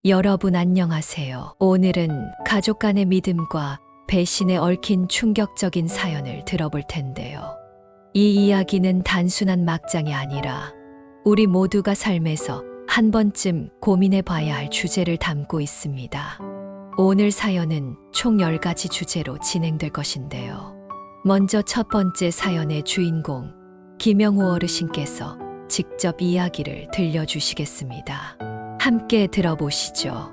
여러분 안녕하세요. 오늘은 가족 간의 믿음과 배신에 얽힌 충격적인 사연을 들어볼 텐데요. 이 이야기는 단순한 막장이 아니라 우리 모두가 삶에서 한 번쯤 고민해 봐야 할 주제를 담고 있습니다. 오늘 사연은 총 10가지 주제로 진행될 것인데요. 먼저 첫 번째 사연의 주인공 김영호 어르신께서 직접 이야기를 들려주시겠습니다. 함께 들어보시죠.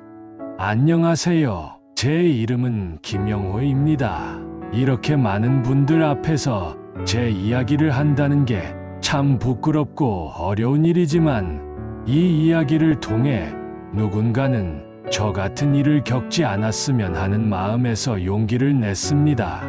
안녕하세요. 제 이름은 김영호입니다. 이렇게 많은 분들 앞에서 제 이야기를 한다는 게 참 부끄럽고 어려운 일이지만 이 이야기를 통해 누군가는 저 같은 일을 겪지 않았으면 하는 마음에서 용기를 냈습니다.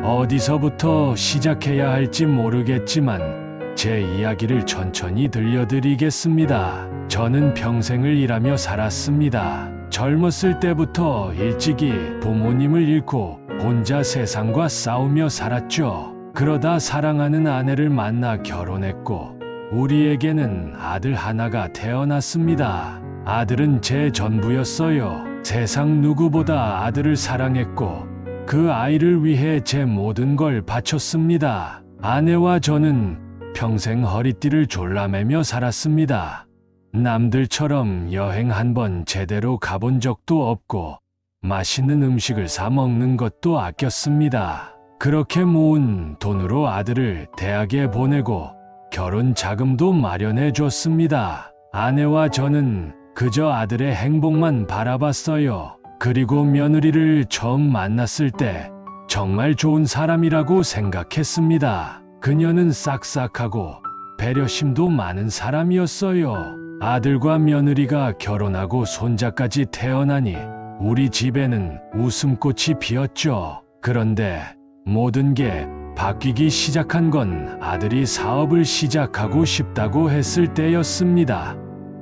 어디서부터 시작해야 할지 모르겠지만 제 이야기를 천천히 들려드리겠습니다. 저는 평생을 일하며 살았습니다. 젊었을 때부터 일찍이 부모님을 잃고 혼자 세상과 싸우며 살았죠. 그러다 사랑하는 아내를 만나 결혼했고 우리에게는 아들 하나가 태어났습니다. 아들은 제 전부였어요. 세상 누구보다 아들을 사랑했고 그 아이를 위해 제 모든 걸 바쳤습니다. 아내와 저는 평생 허리띠를 졸라매며 살았습니다. 남들처럼 여행 한 번 제대로 가본 적도 없고 맛있는 음식을 사 먹는 것도 아꼈습니다. 그렇게 모은 돈으로 아들을 대학에 보내고 결혼 자금도 마련해 줬습니다. 아내와 저는 그저 아들의 행복만 바라봤어요. 그리고 며느리를 처음 만났을 때 정말 좋은 사람이라고 생각했습니다. 그녀는 싹싹하고 배려심도 많은 사람이었어요. 아들과 며느리가 결혼하고 손자까지 태어나니 우리 집에는 웃음꽃이 피었죠. 그런데 모든 게 바뀌기 시작한 건 아들이 사업을 시작하고 싶다고 했을 때였습니다.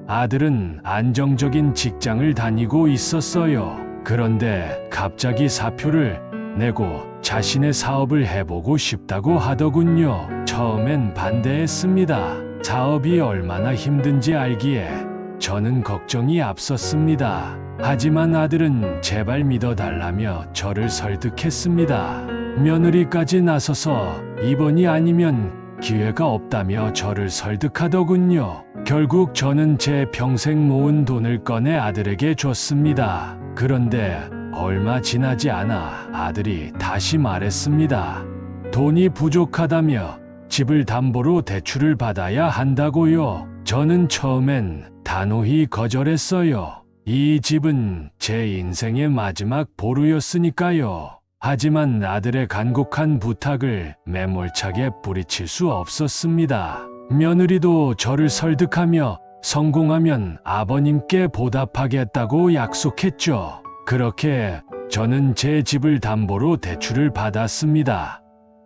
아들은 안정적인 직장을 다니고 있었어요. 그런데 갑자기 사표를 내고 자신의 사업을 해보고 싶다고 하더군요. 처음엔 반대했습니다. 사업이 얼마나 힘든지 알기에 저는 걱정이 앞섰습니다. 하지만 아들은 제발 믿어달라며 저를 설득했습니다. 며느리까지 나서서 이번이 아니면 기회가 없다며 저를 설득하더군요. 결국 저는 제 평생 모은 돈을 꺼내 아들에게 줬습니다. 그런데 얼마 지나지 않아 아들이 다시 말했습니다. 돈이 부족하다며 집을 담보로 대출을 받아야 한다고요. 저는 처음엔 단호히 거절했어요. 이 집은 제 인생의 마지막 보루였으니까요. 하지만 아들의 간곡한 부탁을 매몰차게 뿌리칠 수 없었습니다. 며느리도 저를 설득하며 성공하면 아버님께 보답하겠다고 약속했죠. 그렇게 저는 제 집을 담보로 대출을 받았습니다.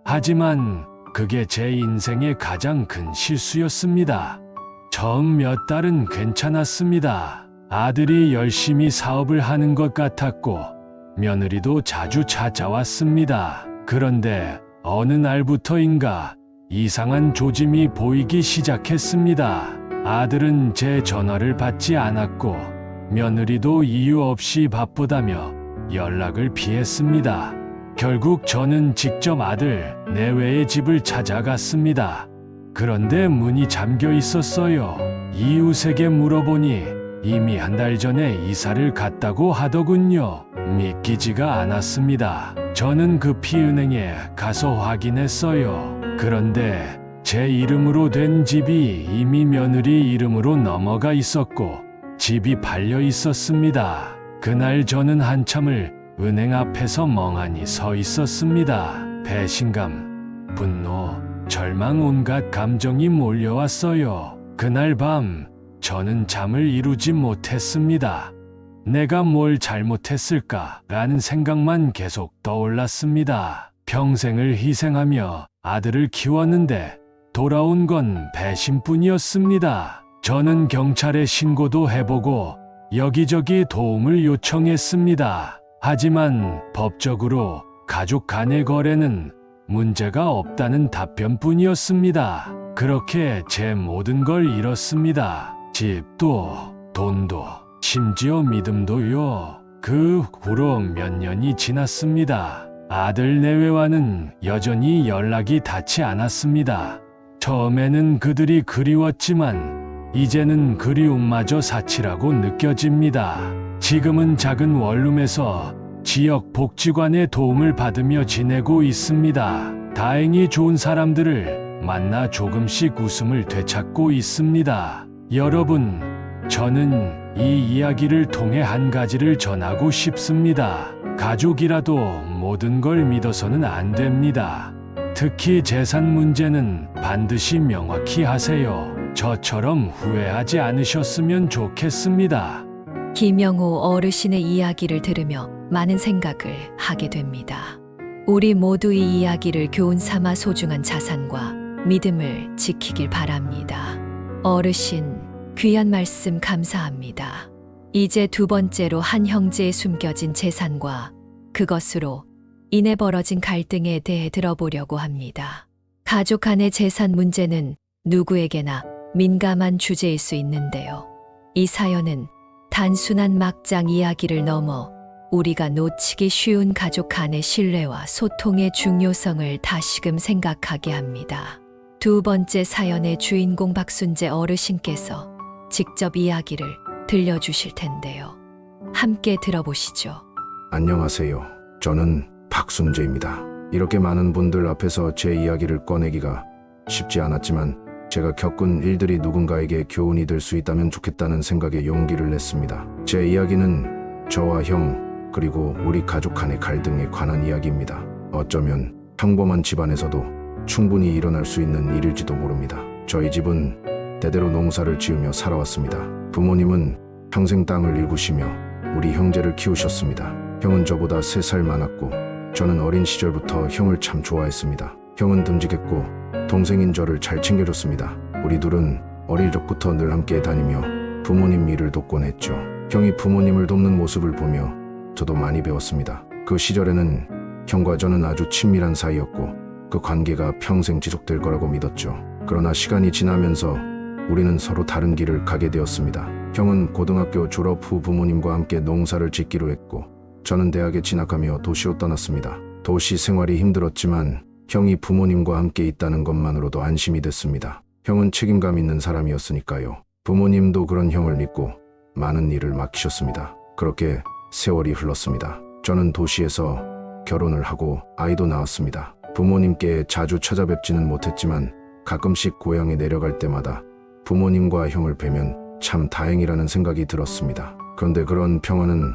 하지만 그게 제 인생의 가장 큰 실수였습니다. 처음 몇 달은 괜찮았습니다. 아들이 열심히 사업을 하는 것 같았고 며느리도 자주 찾아왔습니다. 그런데 어느 날부터인가 이상한 조짐이 보이기 시작했습니다. 아들은 제 전화를 받지 않았고 며느리도 이유 없이 바쁘다며 연락을 피했습니다. 결국 저는 직접 아들 내외의 집을 찾아갔습니다. 그런데 문이 잠겨 있었어요. 이웃에게 물어보니 이미 한 달 전에 이사를 갔다고 하더군요. 믿기지가 않았습니다. 저는 급히 은행에 가서 확인했어요. 그런데 제 이름으로 된 집이 이미 며느리 이름으로 넘어가 있었고 집이 팔려 있었습니다. 그날 저는 한참을 은행 앞에서 멍하니 서 있었습니다. 배신감, 분노, 절망 온갖 감정이 몰려왔어요. 그날 밤 저는 잠을 이루지 못했습니다. 내가 뭘 잘못했을까라는 생각만 계속 떠올랐습니다. 평생을 희생하며 아들을 키웠는데 돌아온 건 배신뿐이었습니다. 저는 경찰에 신고도 해보고 여기저기 도움을 요청했습니다. 하지만 법적으로 가족 간의 거래는 문제가 없다는 답변뿐이었습니다. 그렇게 제 모든 걸 잃었습니다. 집도, 돈도, 심지어 믿음도요. 그 후로 몇 년이 지났습니다. 아들 내외와는 여전히 연락이 닿지 않았습니다. 처음에는 그들이 그리웠지만 이제는 그리움마저 사치라고 느껴집니다. 지금은 작은 원룸에서 지역 복지관의 도움을 받으며 지내고 있습니다. 다행히 좋은 사람들을 만나 조금씩 웃음을 되찾고 있습니다. 여러분, 저는 이 이야기를 통해 한 가지를 전하고 싶습니다. 가족이라도 모든 걸 믿어서는 안 됩니다. 특히 재산 문제는 반드시 명확히 하세요. 저처럼 후회하지 않으셨으면 좋겠습니다. 김영호 어르신의 이야기를 들으며 많은 생각을 하게 됩니다. 우리 모두 이 이야기를 교훈 삼아 소중한 자산과 믿음을 지키길 바랍니다. 어르신, 귀한 말씀 감사합니다. 이제 두 번째로 한 형제의 숨겨진 재산과 그것으로 인해 벌어진 갈등에 대해 들어보려고 합니다. 가족 간의 재산 문제는 누구에게나 민감한 주제일 수 있는데요. 이 사연은 단순한 막장 이야기를 넘어 우리가 놓치기 쉬운 가족 간의 신뢰와 소통의 중요성을 다시금 생각하게 합니다. 두 번째 사연의 주인공 박순재 어르신께서 직접 이야기를 들려주실 텐데요. 함께 들어보시죠. 안녕하세요. 저는 박순재입니다. 이렇게 많은 분들 앞에서 제 이야기를 꺼내기가 쉽지 않았지만 제가 겪은 일들이 누군가에게 교훈이 될 수 있다면 좋겠다는 생각에 용기를 냈습니다. 제 이야기는 저와 형 그리고 우리 가족 간의 갈등에 관한 이야기입니다. 어쩌면 평범한 집안에서도 충분히 일어날 수 있는 일일지도 모릅니다. 저희 집은 대대로 농사를 지으며 살아왔습니다. 부모님은 평생 땅을 일구시며 우리 형제를 키우셨습니다. 형은 저보다 3살 많았고 저는 어린 시절부터 형을 참 좋아했습니다. 형은 듬직했고 동생인 저를 잘 챙겨줬습니다. 우리 둘은 어릴 적부터 늘 함께 다니며 부모님 일을 돕곤 했죠. 형이 부모님을 돕는 모습을 보며 저도 많이 배웠습니다. 그 시절에는 형과 저는 아주 친밀한 사이였고 그 관계가 평생 지속될 거라고 믿었죠. 그러나 시간이 지나면서 우리는 서로 다른 길을 가게 되었습니다. 형은 고등학교 졸업 후 부모님과 함께 농사를 짓기로 했고 저는 대학에 진학하며 도시로 떠났습니다. 도시 생활이 힘들었지만 형이 부모님과 함께 있다는 것만으로도 안심이 됐습니다. 형은 책임감 있는 사람이었으니까요. 부모님도 그런 형을 믿고 많은 일을 맡기셨습니다. 그렇게 세월이 흘렀습니다. 저는 도시에서 결혼을 하고 아이도 낳았습니다. 부모님께 자주 찾아뵙지는 못했지만 가끔씩 고향에 내려갈 때마다 부모님과 형을 뵈면 참 다행이라는 생각이 들었습니다. 그런데 그런 평화는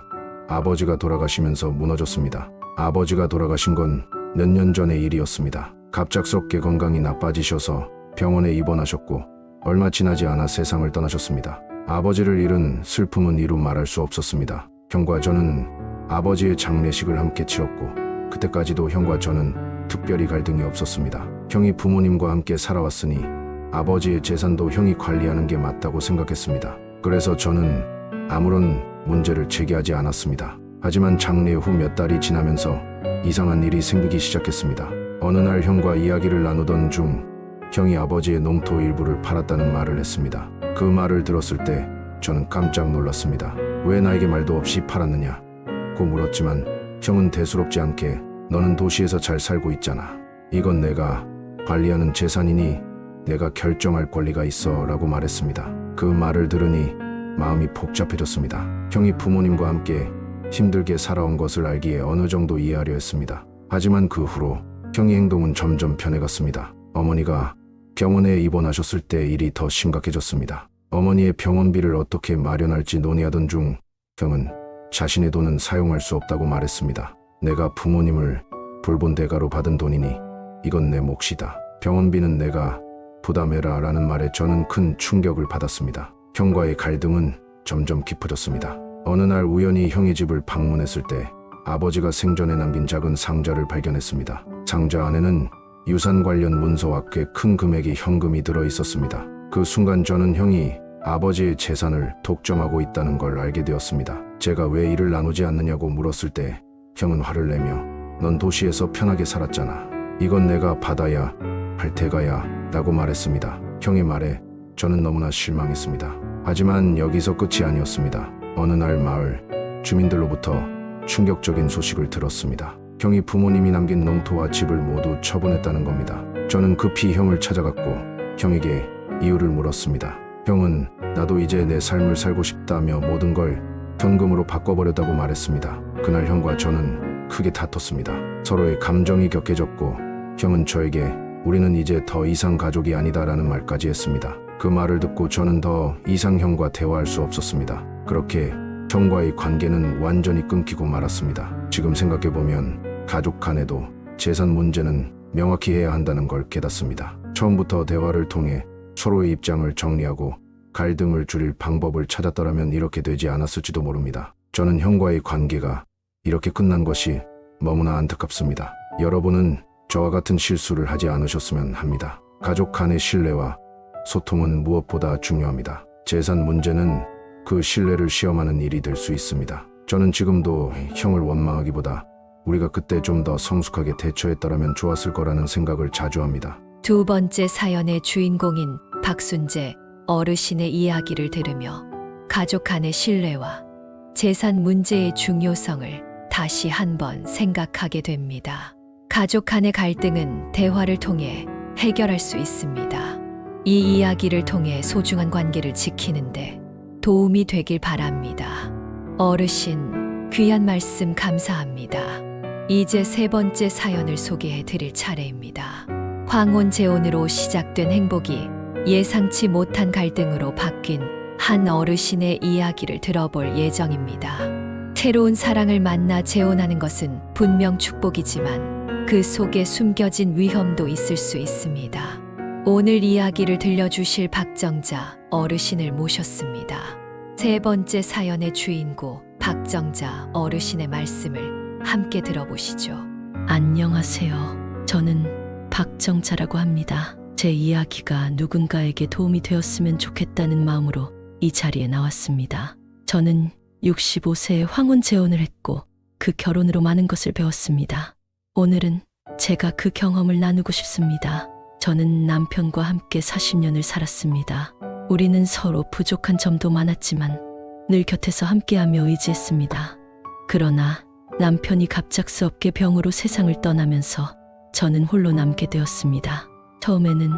아버지가 돌아가시면서 무너졌습니다. 아버지가 돌아가신 건 몇 년 전의 일이었습니다. 갑작스럽게 건강이 나빠지셔서 병원에 입원하셨고 얼마 지나지 않아 세상을 떠나셨습니다. 아버지를 잃은 슬픔은 이루 말할 수 없었습니다. 형과 저는 아버지의 장례식을 함께 치렀고 그때까지도 형과 저는 특별히 갈등이 없었습니다. 형이 부모님과 함께 살아왔으니 아버지의 재산도 형이 관리하는 게 맞다고 생각했습니다. 그래서 저는 아무런 문제를 제기하지 않았습니다. 하지만 장례 후 몇 달이 지나면서 이상한 일이 생기기 시작했습니다. 어느 날 형과 이야기를 나누던 중 형이 아버지의 농토 일부를 팔았다는 말을 했습니다. 그 말을 들었을 때 저는 깜짝 놀랐습니다. 왜 나에게 말도 없이 팔았느냐? 고 물었지만 형은 대수롭지 않게 너는 도시에서 잘 살고 있잖아. 이건 내가 관리하는 재산이니 내가 결정할 권리가 있어 라고 말했습니다. 그 말을 들으니 마음이 복잡해졌습니다. 형이 부모님과 함께 힘들게 살아온 것을 알기에 어느 정도 이해하려 했습니다. 하지만 그 후로 형의 행동은 점점 변해갔습니다. 어머니가 병원에 입원하셨을 때 일이 더 심각해졌습니다. 어머니의 병원비를 어떻게 마련할지 논의하던 중 형은 자신의 돈은 사용할 수 없다고 말했습니다. 내가 부모님을 돌본 대가로 받은 돈이니 이건 내 몫이다. 병원비는 내가 부담해라 라는 말에 저는 큰 충격을 받았습니다. 형과의 갈등은 점점 깊어졌습니다. 어느 날 우연히 형의 집을 방문했을 때 아버지가 생전에 남긴 작은 상자를 발견했습니다. 상자 안에는 유산 관련 문서와 꽤 큰 금액의 현금이 들어 있었습니다. 그 순간 저는 형이 아버지의 재산을 독점하고 있다는 걸 알게 되었습니다. 제가 왜 일을 나누지 않느냐고 물었을 때 형은 화를 내며 넌 도시에서 편하게 살았잖아. 이건 내가 받아야 할 대가야 라고 말했습니다. 형의 말에 저는 너무나 실망했습니다. 하지만 여기서 끝이 아니었습니다. 어느 날 마을 주민들로부터 충격적인 소식을 들었습니다. 형이 부모님이 남긴 농토와 집을 모두 처분했다는 겁니다. 저는 급히 형을 찾아갔고 형에게 이유를 물었습니다. 형은 나도 이제 내 삶을 살고 싶다며 모든 걸 현금으로 바꿔버렸다고 말했습니다. 그날 형과 저는 크게 다퉜습니다. 서로의 감정이 격해졌고 형은 저에게 우리는 이제 더 이상 가족이 아니다라는 말까지 했습니다. 그 말을 듣고 저는 더 이상 형과 대화할 수 없었습니다. 그렇게 형과의 관계는 완전히 끊기고 말았습니다. 지금 생각해보면 가족 간에도 재산 문제는 명확히 해야 한다는 걸 깨닫습니다. 처음부터 대화를 통해 서로의 입장을 정리하고 갈등을 줄일 방법을 찾았더라면 이렇게 되지 않았을지도 모릅니다. 저는 형과의 관계가 이렇게 끝난 것이 너무나 안타깝습니다. 여러분은 저와 같은 실수를 하지 않으셨으면 합니다. 가족 간의 신뢰와 소통은 무엇보다 중요합니다. 재산 문제는 그 신뢰를 시험하는 일이 될 수 있습니다. 저는 지금도 형을 원망하기보다 우리가 그때 좀 더 성숙하게 대처했더라면 좋았을 거라는 생각을 자주 합니다. 두 번째 사연의 주인공인 박순재 어르신의 이야기를 들으며 가족 간의 신뢰와 재산 문제의 중요성을 다시 한번 생각하게 됩니다. 가족 간의 갈등은 대화를 통해 해결할 수 있습니다. 이 이야기를 통해 소중한 관계를 지키는데 도움이 되길 바랍니다. 어르신, 귀한 말씀 감사합니다. 이제 세 번째 사연을 소개해 드릴 차례입니다. 황혼재혼으로 시작된 행복이 예상치 못한 갈등으로 바뀐 한 어르신의 이야기를 들어볼 예정입니다. 새로운 사랑을 만나 재혼하는 것은 분명 축복이지만 그 속에 숨겨진 위험도 있을 수 있습니다. 오늘 이야기를 들려주실 박정자 어르신을 모셨습니다. 세 번째 사연의 주인공 박정자 어르신의 말씀을 함께 들어보시죠. 안녕하세요. 저는 박정자라고 합니다. 제 이야기가 누군가에게 도움이 되었으면 좋겠다는 마음으로 이 자리에 나왔습니다. 저는 65세에 황혼재혼을 했고 그 결혼으로 많은 것을 배웠습니다. 오늘은 제가 그 경험을 나누고 싶습니다. 저는 남편과 함께 40년을 살았습니다. 우리는 서로 부족한 점도 많았지만 늘 곁에서 함께하며 의지했습니다. 그러나 남편이 갑작스럽게 병으로 세상을 떠나면서 저는 홀로 남게 되었습니다. 처음에는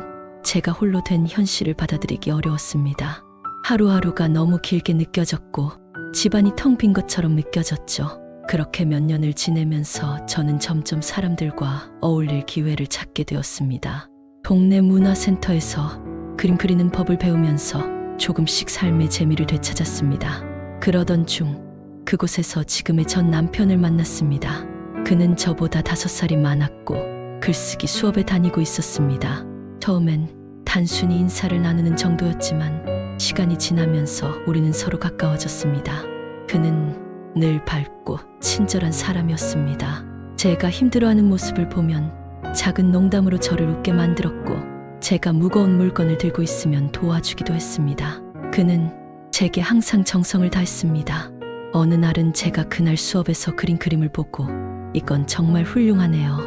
제가 홀로 된 현실을 받아들이기 어려웠습니다. 하루하루가 너무 길게 느껴졌고 집안이 텅 빈 것처럼 느껴졌죠. 그렇게 몇 년을 지내면서 저는 점점 사람들과 어울릴 기회를 찾게 되었습니다. 동네 문화센터에서 그림 그리는 법을 배우면서 조금씩 삶의 재미를 되찾았습니다. 그러던 중 그곳에서 지금의 전 남편을 만났습니다. 그는 저보다 5살이 많았고 글쓰기 수업에 다니고 있었습니다. 처음엔 단순히 인사를 나누는 정도였지만 시간이 지나면서 우리는 서로 가까워졌습니다. 그는 늘 밝고 친절한 사람이었습니다. 제가 힘들어하는 모습을 보면 작은 농담으로 저를 웃게 만들었고 제가 무거운 물건을 들고 있으면 도와주기도 했습니다. 그는 제게 항상 정성을 다했습니다. 어느 날은 제가 그날 수업에서 그린 그림을 보고 이건 정말 훌륭하네요.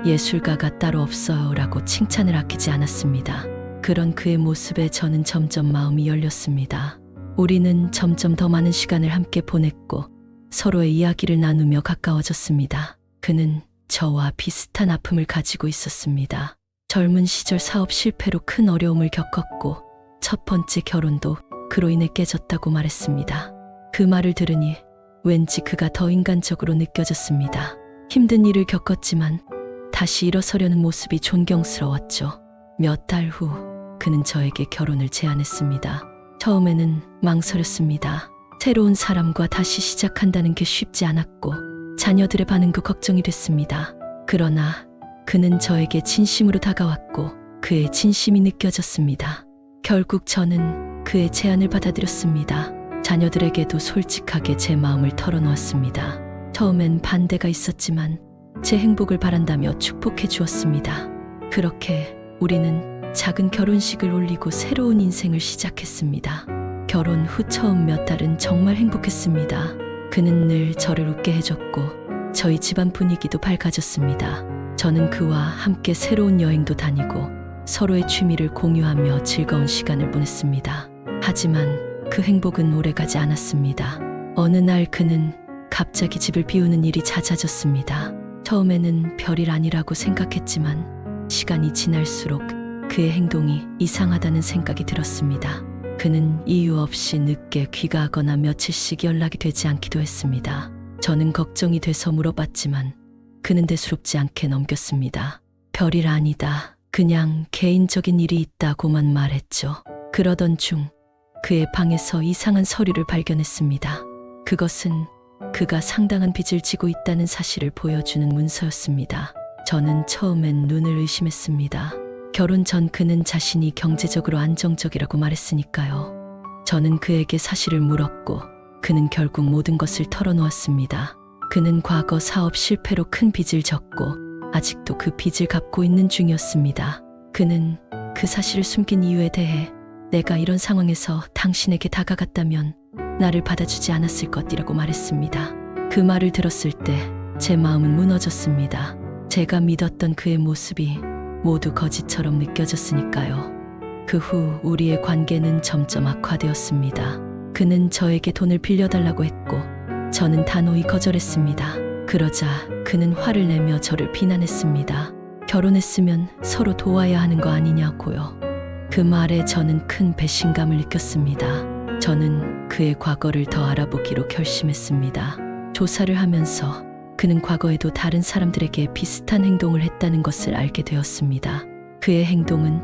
예술가가 따로 없어요 라고 칭찬을 아끼지 않았습니다. 그런 그의 모습에 저는 점점 마음이 열렸습니다. 우리는 점점 더 많은 시간을 함께 보냈고 서로의 이야기를 나누며 가까워졌습니다. 그는 저와 비슷한 아픔을 가지고 있었습니다. 젊은 시절 사업 실패로 큰 어려움을 겪었고 첫 번째 결혼도 그로 인해 깨졌다고 말했습니다. 그 말을 들으니 왠지 그가 더 인간적으로 느껴졌습니다. 힘든 일을 겪었지만 다시 일어서려는 모습이 존경스러웠죠. 몇 달 후 그는 저에게 결혼을 제안했습니다. 처음에는 망설였습니다. 새로운 사람과 다시 시작한다는 게 쉽지 않았고 자녀들의 반응도 걱정이 됐습니다. 그러나 그는 저에게 진심으로 다가왔고 그의 진심이 느껴졌습니다. 결국 저는 그의 제안을 받아들였습니다. 자녀들에게도 솔직하게 제 마음을 털어놓았습니다. 처음엔 반대가 있었지만 제 행복을 바란다며 축복해 주었습니다. 그렇게 우리는 작은 결혼식을 올리고 새로운 인생을 시작했습니다. 결혼 후 처음 몇 달은 정말 행복했습니다. 그는 늘 저를 웃게 해줬고 저희 집안 분위기도 밝아졌습니다. 저는 그와 함께 새로운 여행도 다니고 서로의 취미를 공유하며 즐거운 시간을 보냈습니다. 하지만 그 행복은 오래가지 않았습니다. 어느 날 그는 갑자기 집을 비우는 일이 잦아졌습니다. 처음에는 별일 아니라고 생각했지만 시간이 지날수록 그의 행동이 이상하다는 생각이 들었습니다. 그는 이유 없이 늦게 귀가하거나 며칠씩 연락이 되지 않기도 했습니다. 저는 걱정이 돼서 물어봤지만 그는 대수롭지 않게 넘겼습니다. 별일 아니다. 그냥 개인적인 일이 있다고만 말했죠. 그러던 중 그의 방에서 이상한 서류를 발견했습니다. 그것은 그가 상당한 빚을 지고 있다는 사실을 보여주는 문서였습니다. 저는 처음엔 눈을 의심했습니다. 결혼 전 그는 자신이 경제적으로 안정적이라고 말했으니까요. 저는 그에게 사실을 물었고 그는 결국 모든 것을 털어놓았습니다. 그는 과거 사업 실패로 큰 빚을 졌고 아직도 그 빚을 갚고 있는 중이었습니다. 그는 그 사실을 숨긴 이유에 대해 내가 이런 상황에서 당신에게 다가갔다면 나를 받아주지 않았을 것이라고 말했습니다. 그 말을 들었을 때 제 마음은 무너졌습니다. 제가 믿었던 그의 모습이 모두 거짓처럼 느껴졌으니까요. 그 후 우리의 관계는 점점 악화되었습니다. 그는 저에게 돈을 빌려달라고 했고 저는 단호히 거절했습니다. 그러자 그는 화를 내며 저를 비난했습니다. 결혼했으면 서로 도와야 하는 거 아니냐고요. 그 말에 저는 큰 배신감을 느꼈습니다. 저는 그의 과거를 더 알아보기로 결심했습니다. 조사를 하면서 그는 과거에도 다른 사람들에게 비슷한 행동을 했다는 것을 알게 되었습니다. 그의 행동은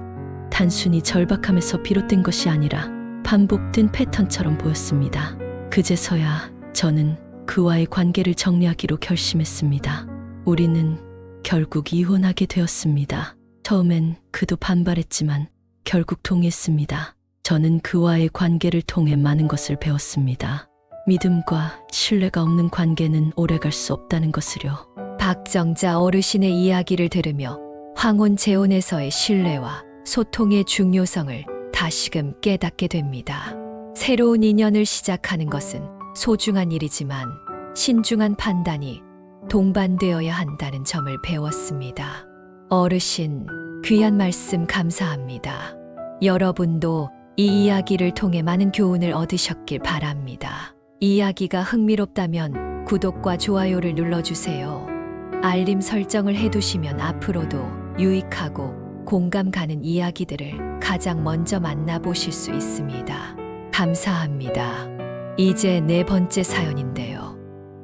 단순히 절박함에서 비롯된 것이 아니라 반복된 패턴처럼 보였습니다. 그제서야 저는 그와의 관계를 정리하기로 결심했습니다. 우리는 결국 이혼하게 되었습니다. 처음엔 그도 반발했지만 결국 동의했습니다. 저는 그와의 관계를 통해 많은 것을 배웠습니다. 믿음과 신뢰가 없는 관계는 오래갈 수 없다는 것을요. 박정자 어르신의 이야기를 들으며 황혼재혼에서의 신뢰와 소통의 중요성을 다시금 깨닫게 됩니다. 새로운 인연을 시작하는 것은 소중한 일이지만 신중한 판단이 동반되어야 한다는 점을 배웠습니다. 어르신, 귀한 말씀 감사합니다. 여러분도 이 이야기를 통해 많은 교훈을 얻으셨길 바랍니다. 이야기가 흥미롭다면 구독과 좋아요를 눌러주세요. 알림 설정을 해두시면 앞으로도 유익하고 공감 가는 이야기들을 가장 먼저 만나보실 수 있습니다. 감사합니다. 이제 네 번째 사연인데요.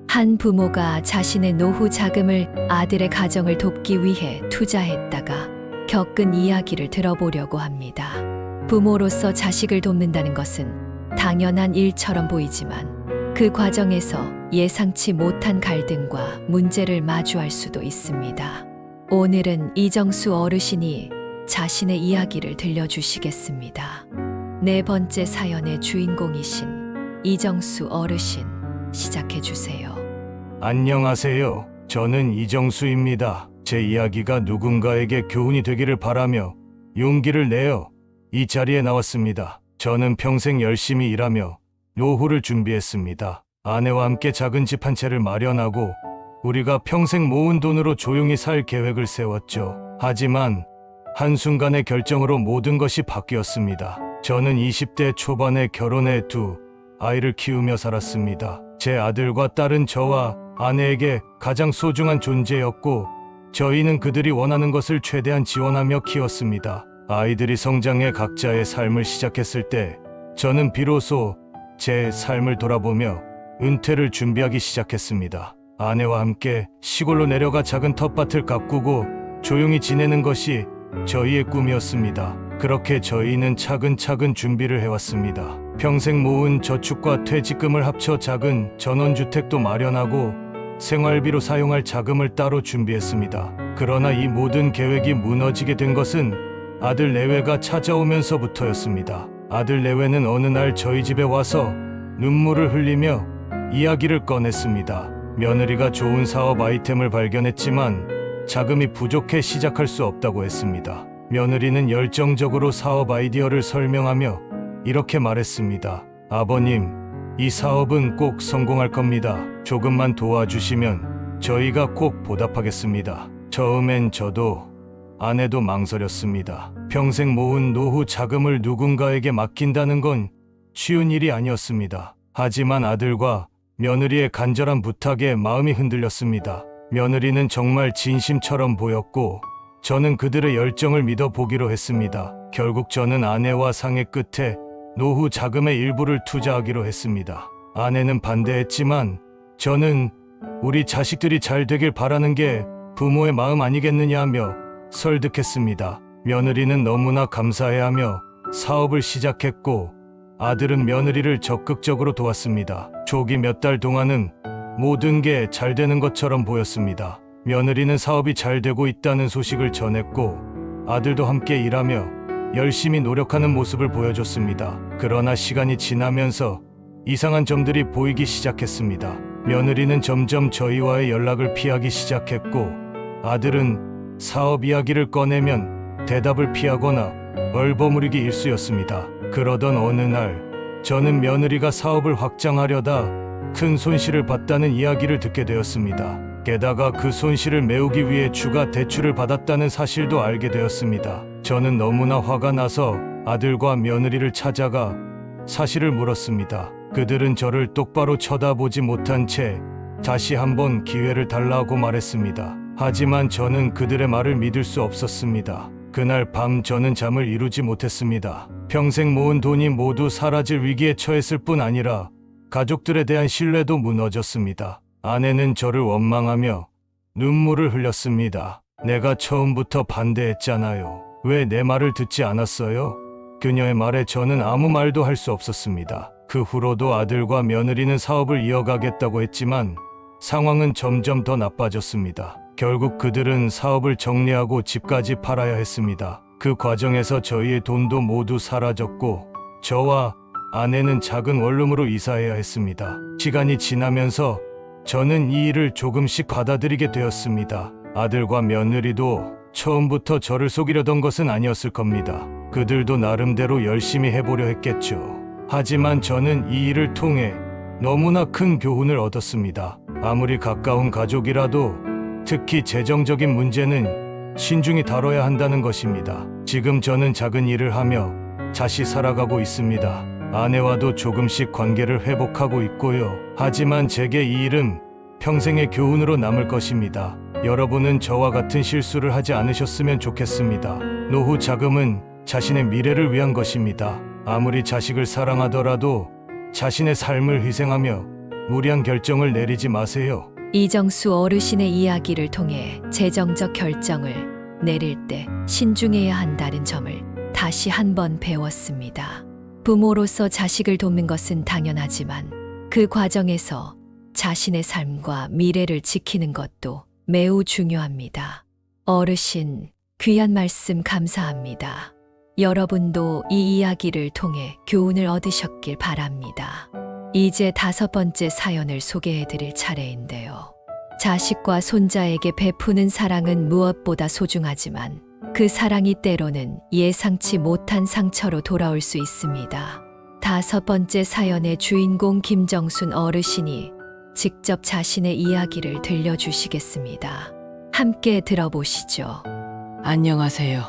한 부모가 자신의 노후 자금을 아들의 가정을 돕기 위해 투자했다가 겪은 이야기를 들어보려고 합니다. 부모로서 자식을 돕는다는 것은 당연한 일처럼 보이지만 그 과정에서 예상치 못한 갈등과 문제를 마주할 수도 있습니다. 오늘은 이정수 어르신이 자신의 이야기를 들려주시겠습니다. 네 번째 사연의 주인공이신 이정수 어르신, 시작해주세요. 안녕하세요. 저는 이정수입니다. 제 이야기가 누군가에게 교훈이 되기를 바라며 용기를 내어 이 자리에 나왔습니다. 저는 평생 열심히 일하며 노후를 준비했습니다. 아내와 함께 작은 집 한 채를 마련하고 우리가 평생 모은 돈으로 조용히 살 계획을 세웠죠. 하지만 한순간의 결정으로 모든 것이 바뀌었습니다. 저는 20대 초반에 결혼해 두 아이를 키우며 살았습니다. 제 아들과 딸은 저와 아내에게 가장 소중한 존재였고 저희는 그들이 원하는 것을 최대한 지원하며 키웠습니다. 아이들이 성장해 각자의 삶을 시작했을 때 저는 비로소 제 삶을 돌아보며 은퇴를 준비하기 시작했습니다. 아내와 함께 시골로 내려가 작은 텃밭을 가꾸고 조용히 지내는 것이 저희의 꿈이었습니다. 그렇게 저희는 차근차근 준비를 해왔습니다. 평생 모은 저축과 퇴직금을 합쳐 작은 전원주택도 마련하고 생활비로 사용할 자금을 따로 준비했습니다. 그러나 이 모든 계획이 무너지게 된 것은 아들 내외가 찾아오면서부터였습니다. 아들 내외는 어느 날 저희 집에 와서 눈물을 흘리며 이야기를 꺼냈습니다. 며느리가 좋은 사업 아이템을 발견했지만 자금이 부족해 시작할 수 없다고 했습니다. 며느리는 열정적으로 사업 아이디어를 설명하며 이렇게 말했습니다. 아버님, 이 사업은 꼭 성공할 겁니다. 조금만 도와주시면 저희가 꼭 보답하겠습니다. 처음엔 저도 아내도 망설였습니다. 평생 모은 노후 자금을 누군가에게 맡긴다는 건 쉬운 일이 아니었습니다. 하지만 아들과 며느리의 간절한 부탁에 마음이 흔들렸습니다. 며느리는 정말 진심처럼 보였고 저는 그들의 열정을 믿어보기로 했습니다. 결국 저는 아내와 상의 끝에 노후 자금의 일부를 투자하기로 했습니다. 아내는 반대했지만 저는 우리 자식들이 잘 되길 바라는 게 부모의 마음 아니겠느냐 하며 설득했습니다. 며느리는 너무나 감사해하며 사업을 시작했고 아들은 며느리를 적극적으로 도왔습니다. 초기 몇 달 동안은 모든 게 잘 되는 것처럼 보였습니다. 며느리는 사업이 잘 되고 있다는 소식을 전했고 아들도 함께 일하며 열심히 노력하는 모습을 보여줬습니다. 그러나 시간이 지나면서 이상한 점들이 보이기 시작했습니다. 며느리는 점점 저희와의 연락을 피하기 시작했고 아들은 사업 이야기를 꺼내면 대답을 피하거나 얼버무리기 일쑤였습니다. 그러던 어느 날 저는 며느리가 사업을 확장하려다 큰 손실을 봤다는 이야기를 듣게 되었습니다. 게다가 그 손실을 메우기 위해 추가 대출을 받았다는 사실도 알게 되었습니다. 저는 너무나 화가 나서 아들과 며느리를 찾아가 사실을 물었습니다. 그들은 저를 똑바로 쳐다보지 못한 채 다시 한번 기회를 달라고 말했습니다. 하지만 저는 그들의 말을 믿을 수 없었습니다. 그날 밤 저는 잠을 이루지 못했습니다. 평생 모은 돈이 모두 사라질 위기에 처했을 뿐 아니라 가족들에 대한 신뢰도 무너졌습니다. 아내는 저를 원망하며 눈물을 흘렸습니다. 내가 처음부터 반대했잖아요. 왜 내 말을 듣지 않았어요? 그녀의 말에 저는 아무 말도 할 수 없었습니다. 그 후로도 아들과 며느리는 사업을 이어가겠다고 했지만 상황은 점점 더 나빠졌습니다. 결국 그들은 사업을 정리하고 집까지 팔아야 했습니다. 그 과정에서 저희의 돈도 모두 사라졌고 저와 아내는 작은 원룸으로 이사해야 했습니다. 시간이 지나면서 저는 이 일을 조금씩 받아들이게 되었습니다. 아들과 며느리도 처음부터 저를 속이려던 것은 아니었을 겁니다. 그들도 나름대로 열심히 해보려 했겠죠. 하지만 저는 이 일을 통해 너무나 큰 교훈을 얻었습니다. 아무리 가까운 가족이라도 특히 재정적인 문제는 신중히 다뤄야 한다는 것입니다. 지금 저는 작은 일을 하며 다시 살아가고 있습니다. 아내와도 조금씩 관계를 회복하고 있고요. 하지만 제게 이 일은 평생의 교훈으로 남을 것입니다. 여러분은 저와 같은 실수를 하지 않으셨으면 좋겠습니다. 노후 자금은 자신의 미래를 위한 것입니다. 아무리 자식을 사랑하더라도 자신의 삶을 희생하며 무리한 결정을 내리지 마세요. 이정수 어르신의 이야기를 통해 재정적 결정을 내릴 때 신중해야 한다는 점을 다시 한번 배웠습니다. 부모로서 자식을 돕는 것은 당연하지만 그 과정에서 자신의 삶과 미래를 지키는 것도 매우 중요합니다. 어르신, 귀한 말씀 감사합니다. 여러분도 이 이야기를 통해 교훈을 얻으셨길 바랍니다. 이제 5번째 사연을 소개해 드릴 차례인데요. 자식과 손자에게 베푸는 사랑은 무엇보다 소중하지만 그 사랑이 때로는 예상치 못한 상처로 돌아올 수 있습니다. 5번째 사연의 주인공 김정순 어르신이 직접 자신의 이야기를 들려주시겠습니다. 함께 들어보시죠. 안녕하세요.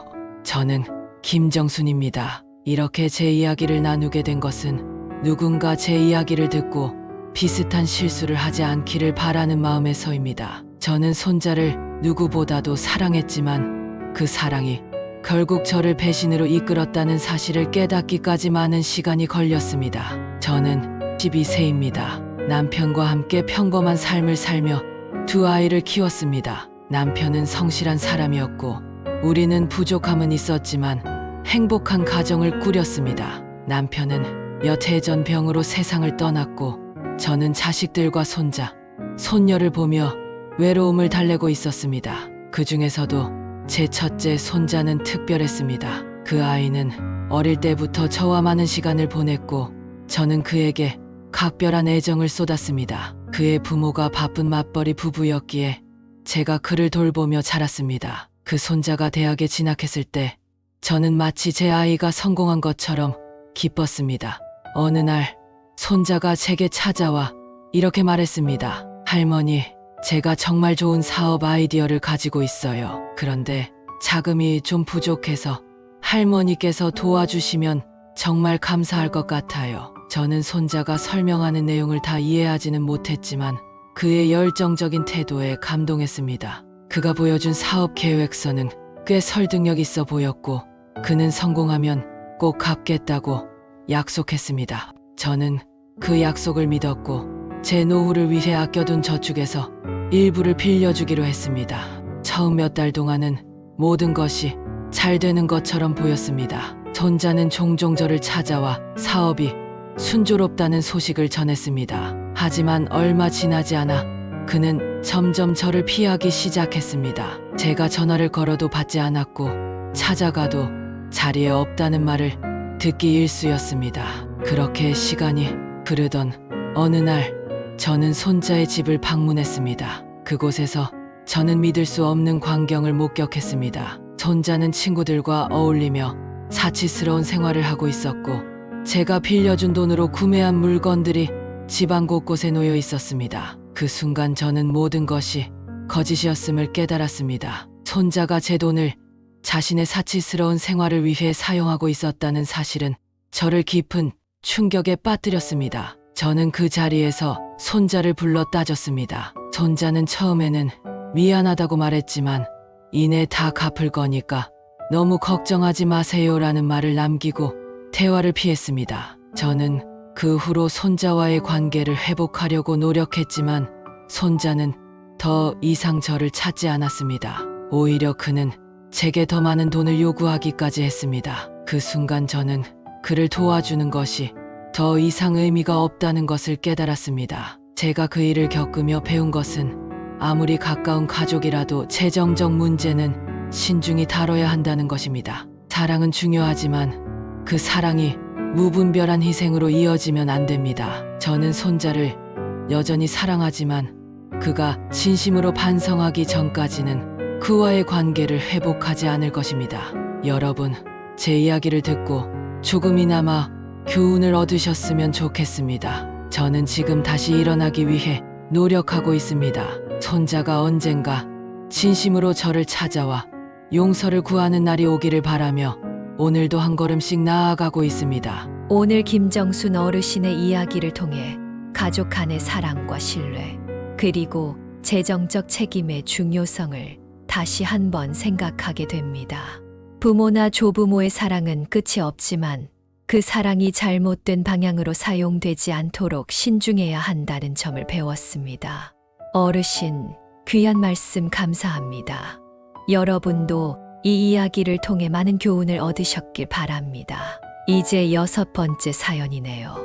저는 김정순입니다. 이렇게 제 이야기를 나누게 된 것은 누군가 제 이야기를 듣고 비슷한 실수를 하지 않기를 바라는 마음에서입니다. 저는 손자를 누구보다도 사랑했지만 그 사랑이 결국 저를 배신으로 이끌었다는 사실을 깨닫기까지 많은 시간이 걸렸습니다. 저는 12세입니다. 남편과 함께 평범한 삶을 살며 2아이를 키웠습니다. 남편은 성실한 사람이었고 우리는 부족함은 있었지만 행복한 가정을 꾸렸습니다. 남편은 몇 해 전 병으로 세상을 떠났고 저는 자식들과 손자, 손녀를 보며 외로움을 달래고 있었습니다. 그 중에서도 제 첫째 손자는 특별했습니다. 그 아이는 어릴 때부터 저와 많은 시간을 보냈고 저는 그에게 각별한 애정을 쏟았습니다. 그의 부모가 바쁜 맞벌이 부부였기에 제가 그를 돌보며 자랐습니다. 그 손자가 대학에 진학했을 때 저는 마치 제 아이가 성공한 것처럼 기뻤습니다. 어느 날 손자가 제게 찾아와 이렇게 말했습니다. 할머니, 제가 정말 좋은 사업 아이디어를 가지고 있어요. 그런데 자금이 좀 부족해서 할머니께서 도와주시면 정말 감사할 것 같아요. 저는 손자가 설명하는 내용을 다 이해하지는 못했지만 그의 열정적인 태도에 감동했습니다. 그가 보여준 사업 계획서는 꽤 설득력 있어 보였고 그는 성공하면 꼭 갚겠다고 약속했습니다. 저는 그 약속을 믿었고 제 노후를 위해 아껴둔 저축에서 일부를 빌려주기로 했습니다. 처음 몇 달 동안은 모든 것이 잘 되는 것처럼 보였습니다. 손자는 종종 저를 찾아와 사업이 순조롭다는 소식을 전했습니다. 하지만 얼마 지나지 않아 그는 점점 저를 피하기 시작했습니다. 제가 전화를 걸어도 받지 않았고 찾아가도 자리에 없다는 말을 듣기 일쑤였습니다. 그렇게 시간이 흐르던 어느 날 저는 손자의 집을 방문했습니다. 그곳에서 저는 믿을 수 없는 광경을 목격했습니다. 손자는 친구들과 어울리며 사치스러운 생활을 하고 있었고 제가 빌려준 돈으로 구매한 물건들이 집안 곳곳에 놓여 있었습니다. 그 순간 저는 모든 것이 거짓이었음을 깨달았습니다. 손자가 제 돈을 자신의 사치스러운 생활을 위해 사용하고 있었다는 사실은 저를 깊은 충격에 빠뜨렸습니다. 저는 그 자리에서 손자를 불러 따졌습니다. 손자는 처음에는 미안하다고 말했지만 이내 다 갚을 거니까 너무 걱정하지 마세요라는 말을 남기고 대화를 피했습니다. 저는 그 후로 손자와의 관계를 회복하려고 노력했지만 손자는 더 이상 저를 찾지 않았습니다. 오히려 그는 제게 더 많은 돈을 요구하기까지 했습니다. 그 순간 저는 그를 도와주는 것이 더 이상 의미가 없다는 것을 깨달았습니다. 제가 그 일을 겪으며 배운 것은 아무리 가까운 가족이라도 재정적 문제는 신중히 다뤄야 한다는 것입니다. 사랑은 중요하지만 그 사랑이 무분별한 희생으로 이어지면 안 됩니다. 저는 손자를 여전히 사랑하지만 그가 진심으로 반성하기 전까지는 그와의 관계를 회복하지 않을 것입니다. 여러분, 제 이야기를 듣고 조금이나마 교훈을 얻으셨으면 좋겠습니다. 저는 지금 다시 일어나기 위해 노력하고 있습니다. 손자가 언젠가 진심으로 저를 찾아와 용서를 구하는 날이 오기를 바라며 오늘도 한 걸음씩 나아가고 있습니다. 오늘 김정순 어르신의 이야기를 통해 가족 간의 사랑과 신뢰, 그리고 재정적 책임의 중요성을 다시 한번 생각하게 됩니다. 부모나 조부모의 사랑은 끝이 없지만 그 사랑이 잘못된 방향으로 사용되지 않도록 신중해야 한다는 점을 배웠습니다. 어르신, 귀한 말씀 감사합니다. 여러분도 이 이야기를 통해 많은 교훈을 얻으셨길 바랍니다. 이제 6번째 사연이네요.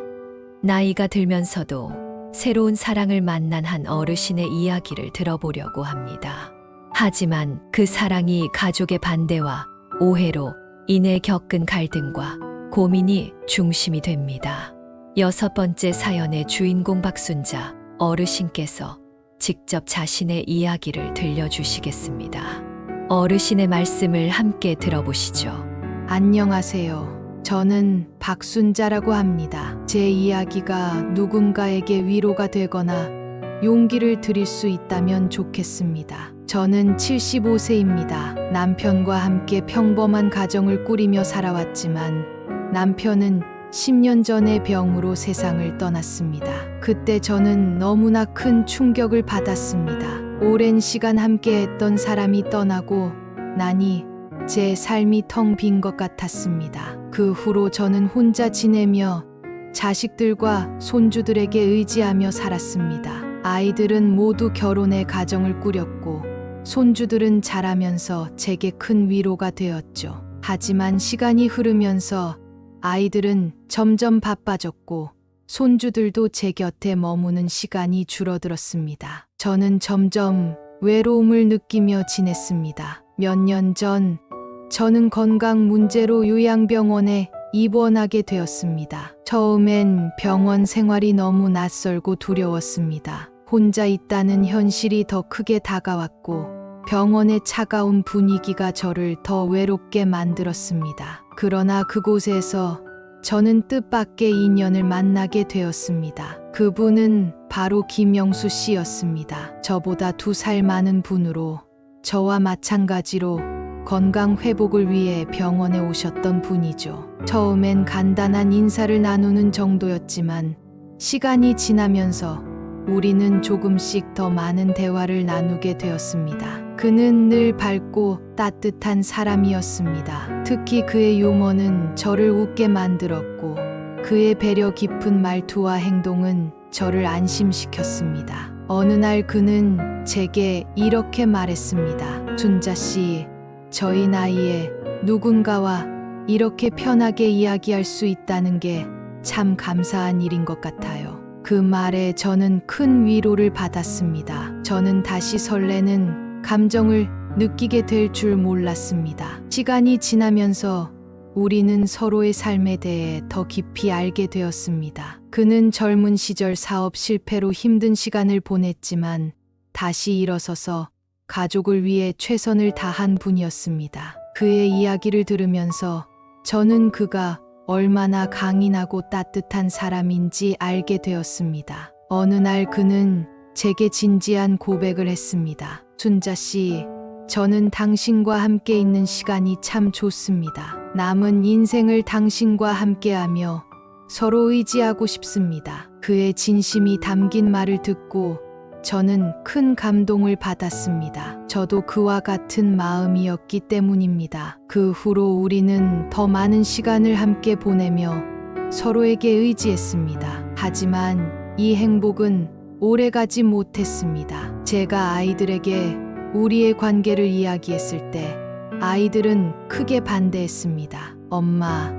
나이가 들면서도 새로운 사랑을 만난 한 어르신의 이야기를 들어보려고 합니다. 하지만 그 사랑이 가족의 반대와 오해로 인해 겪은 갈등과 고민이 중심이 됩니다. 6번째 사연의 주인공 박순자 어르신께서 직접 자신의 이야기를 들려주시겠습니다. 어르신의 말씀을 함께 들어보시죠. 안녕하세요. 저는 박순자라고 합니다. 제 이야기가 누군가에게 위로가 되거나 용기를 드릴 수 있다면 좋겠습니다. 저는 75세입니다. 남편과 함께 평범한 가정을 꾸리며 살아왔지만 남편은 10년 전에 병으로 세상을 떠났습니다. 그때 저는 너무나 큰 충격을 받았습니다. 오랜 시간 함께 했던 사람이 떠나고 나니 제 삶이 텅 빈 것 같았습니다. 그 후로 저는 혼자 지내며 자식들과 손주들에게 의지하며 살았습니다. 아이들은 모두 결혼해 가정을 꾸렸고 손주들은 자라면서 제게 큰 위로가 되었죠. 하지만 시간이 흐르면서 아이들은 점점 바빠졌고 손주들도 제 곁에 머무는 시간이 줄어들었습니다. 저는 점점 외로움을 느끼며 지냈습니다. 몇 년 전 저는 건강 문제로 요양병원에 입원하게 되었습니다. 처음엔 병원 생활이 너무 낯설고 두려웠습니다. 혼자 있다는 현실이 더 크게 다가왔고 병원의 차가운 분위기가 저를 더 외롭게 만들었습니다. 그러나 그곳에서 저는 뜻밖의 인연을 만나게 되었습니다. 그분은 바로 김영수 씨였습니다. 저보다 2살 많은 분으로 저와 마찬가지로 건강 회복을 위해 병원에 오셨던 분이죠. 처음엔 간단한 인사를 나누는 정도였지만 시간이 지나면서 우리는 조금씩 더 많은 대화를 나누게 되었습니다. 그는 늘 밝고 따뜻한 사람이었습니다. 특히 그의 유머는 저를 웃게 만들었고 그의 배려 깊은 말투와 행동은 저를 안심시켰습니다. 어느 날 그는 제게 이렇게 말했습니다. 준자 씨, 저희 나이에 누군가와 이렇게 편하게 이야기할 수 있다는 게 참 감사한 일인 것 같아요. 그 말에 저는 큰 위로를 받았습니다. 저는 다시 설레는 감정을 느끼게 될 줄 몰랐습니다. 시간이 지나면서 우리는 서로의 삶에 대해 더 깊이 알게 되었습니다. 그는 젊은 시절 사업 실패로 힘든 시간을 보냈지만 다시 일어서서 가족을 위해 최선을 다한 분이었습니다. 그의 이야기를 들으면서 저는 그가 얼마나 강인하고 따뜻한 사람인지 알게 되었습니다. 어느 날 그는 제게 진지한 고백을 했습니다. 준자 씨, 저는 당신과 함께 있는 시간이 참 좋습니다. 남은 인생을 당신과 함께하며 서로 의지하고 싶습니다. 그의 진심이 담긴 말을 듣고 저는 큰 감동을 받았습니다. 저도 그와 같은 마음이었기 때문입니다. 그 후로 우리는 더 많은 시간을 함께 보내며 서로에게 의지했습니다. 하지만 이 행복은 오래가지 못했습니다. 제가 아이들에게 우리의 관계를 이야기했을 때 아이들은 크게 반대했습니다. 엄마,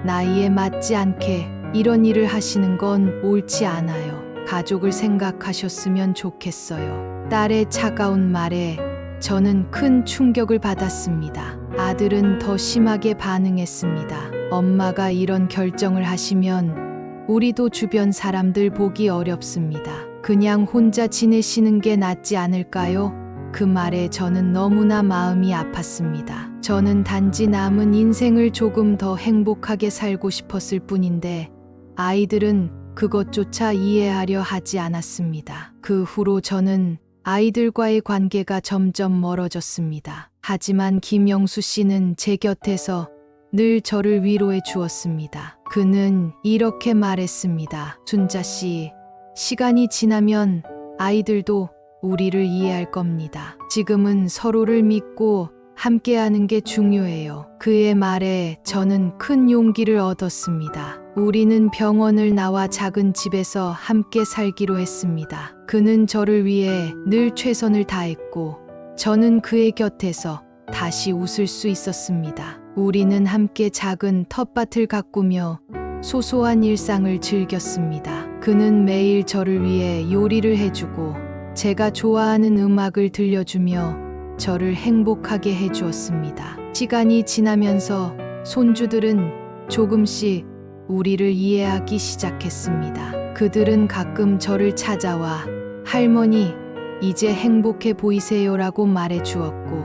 나이에 맞지 않게 이런 일을 하시는 건 옳지 않아요. 가족을 생각하셨으면 좋겠어요. 딸의 차가운 말에 저는 큰 충격을 받았습니다. 아들은 더 심하게 반응했습니다. 엄마가 이런 결정을 하시면 우리도 주변 사람들 보기 어렵습니다. 그냥 혼자 지내시는 게 낫지 않을까요? 그 말에 저는 너무나 마음이 아팠습니다. 저는 단지 남은 인생을 조금 더 행복하게 살고 싶었을 뿐인데 아이들은 그것조차 이해하려 하지 않았습니다. 그 후로 저는 아이들과의 관계가 점점 멀어졌습니다. 하지만 김영수 씨는 제 곁에서 늘 저를 위로해 주었습니다. 그는 이렇게 말했습니다. 준자 씨, 시간이 지나면 아이들도 우리를 이해할 겁니다. 지금은 서로를 믿고 함께하는 게 중요해요. 그의 말에 저는 큰 용기를 얻었습니다. 우리는 병원을 나와 작은 집에서 함께 살기로 했습니다. 그는 저를 위해 늘 최선을 다했고 저는 그의 곁에서 다시 웃을 수 있었습니다. 우리는 함께 작은 텃밭을 가꾸며 소소한 일상을 즐겼습니다. 그는 매일 저를 위해 요리를 해주고 제가 좋아하는 음악을 들려주며 저를 행복하게 해주었습니다. 시간이 지나면서 손주들은 조금씩 우리를 이해하기 시작했습니다. 그들은 가끔 저를 찾아와 할머니, 이제 행복해 보이세요라고 말해 주었고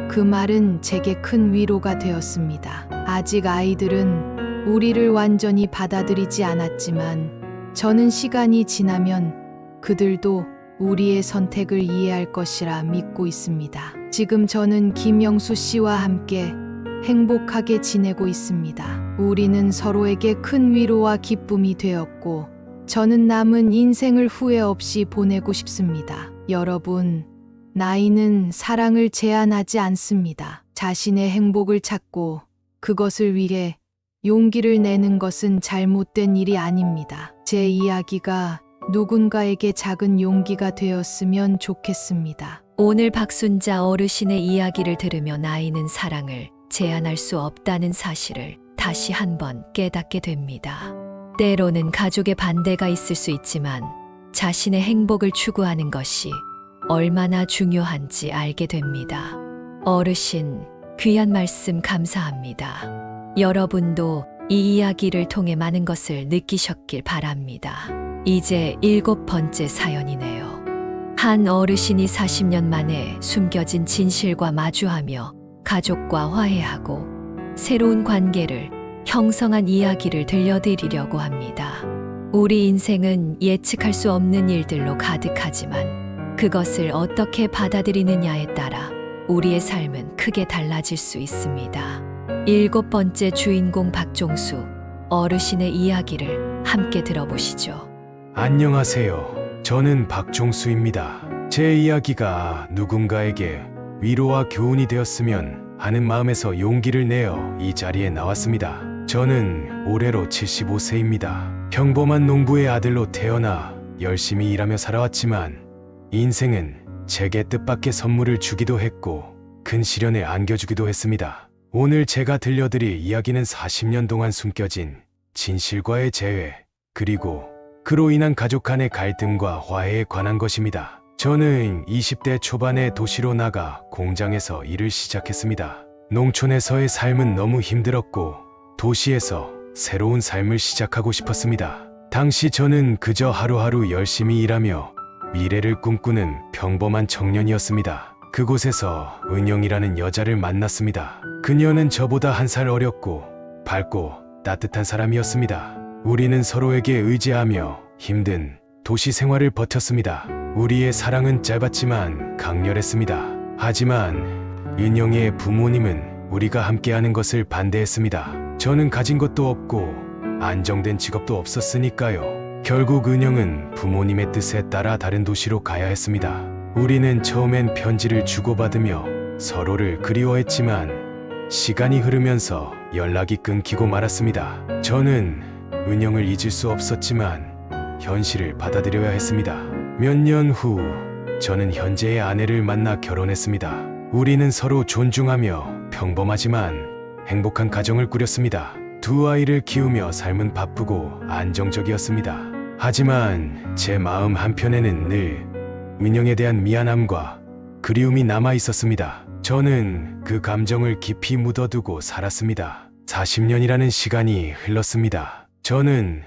그 말은 제게 큰 위로가 되었습니다. 아직 아이들은 우리를 완전히 받아들이지 않았지만 저는 시간이 지나면 그들도 우리의 선택을 이해할 것이라 믿고 있습니다. 지금 저는 김영수 씨와 함께 행복하게 지내고 있습니다. 우리는 서로에게 큰 위로와 기쁨이 되었고 저는 남은 인생을 후회 없이 보내고 싶습니다. 여러분, 나이는 사랑을 제한하지 않습니다. 자신의 행복을 찾고 그것을 위해 용기를 내는 것은 잘못된 일이 아닙니다. 제 이야기가 누군가에게 작은 용기가 되었으면 좋겠습니다. 오늘 박순자 어르신의 이야기를 들으며 나이는 사랑을 제한할 수 없다는 사실을 다시 한번 깨닫게 됩니다. 때로는 가족의 반대가 있을 수 있지만 자신의 행복을 추구하는 것이 얼마나 중요한지 알게 됩니다. 어르신, 귀한 말씀 감사합니다. 여러분도 이 이야기를 통해 많은 것을 느끼셨길 바랍니다. 이제 7번째 사연이네요. 한 어르신이 40년 만에 숨겨진 진실과 마주하며 가족과 화해하고 새로운 관계를 형성한 이야기를 들려드리려고 합니다. 우리 인생은 예측할 수 없는 일들로 가득하지만 그것을 어떻게 받아들이느냐에 따라 우리의 삶은 크게 달라질 수 있습니다. 7번째 주인공 박종수, 어르신의 이야기를 함께 들어보시죠. 안녕하세요. 저는 박종수입니다. 제 이야기가 누군가에게 위로와 교훈이 되었으면 하는 마음에서 용기를 내어 이 자리에 나왔습니다. 저는 올해로 75세입니다. 평범한 농부의 아들로 태어나 열심히 일하며 살아왔지만 인생은 제게 뜻밖의 선물을 주기도 했고 큰 시련에 안겨주기도 했습니다. 오늘 제가 들려드릴 이야기는 40년 동안 숨겨진 진실과의 재회, 그리고 그로 인한 가족 간의 갈등과 화해에 관한 것입니다. 저는 20대 초반에 도시로 나가 공장에서 일을 시작했습니다. 농촌에서의 삶은 너무 힘들었고 도시에서 새로운 삶을 시작하고 싶었습니다. 당시 저는 그저 하루하루 열심히 일하며 미래를 꿈꾸는 평범한 청년이었습니다. 그곳에서 은영이라는 여자를 만났습니다. 그녀는 저보다 1살 어렸고 밝고 따뜻한 사람이었습니다. 우리는 서로에게 의지하며 힘든 도시 생활을 버텼습니다. 우리의 사랑은 짧았지만 강렬했습니다. 하지만 은영이의 부모님은 우리가 함께하는 것을 반대했습니다. 저는 가진 것도 없고 안정된 직업도 없었으니까요. 결국 은영은 부모님의 뜻에 따라 다른 도시로 가야 했습니다. 우리는 처음엔 편지를 주고받으며 서로를 그리워했지만 시간이 흐르면서 연락이 끊기고 말았습니다. 저는 은영을 잊을 수 없었지만 현실을 받아들여야 했습니다. 몇 년 후 저는 현재의 아내를 만나 결혼했습니다. 우리는 서로 존중하며 평범하지만 행복한 가정을 꾸렸습니다. 2아이를 키우며 삶은 바쁘고 안정적이었습니다. 하지만 제 마음 한편에는 늘 은영에 대한 미안함과 그리움이 남아 있었습니다. 저는 그 감정을 깊이 묻어두고 살았습니다. 40년이라는 시간이 흘렀습니다. 저는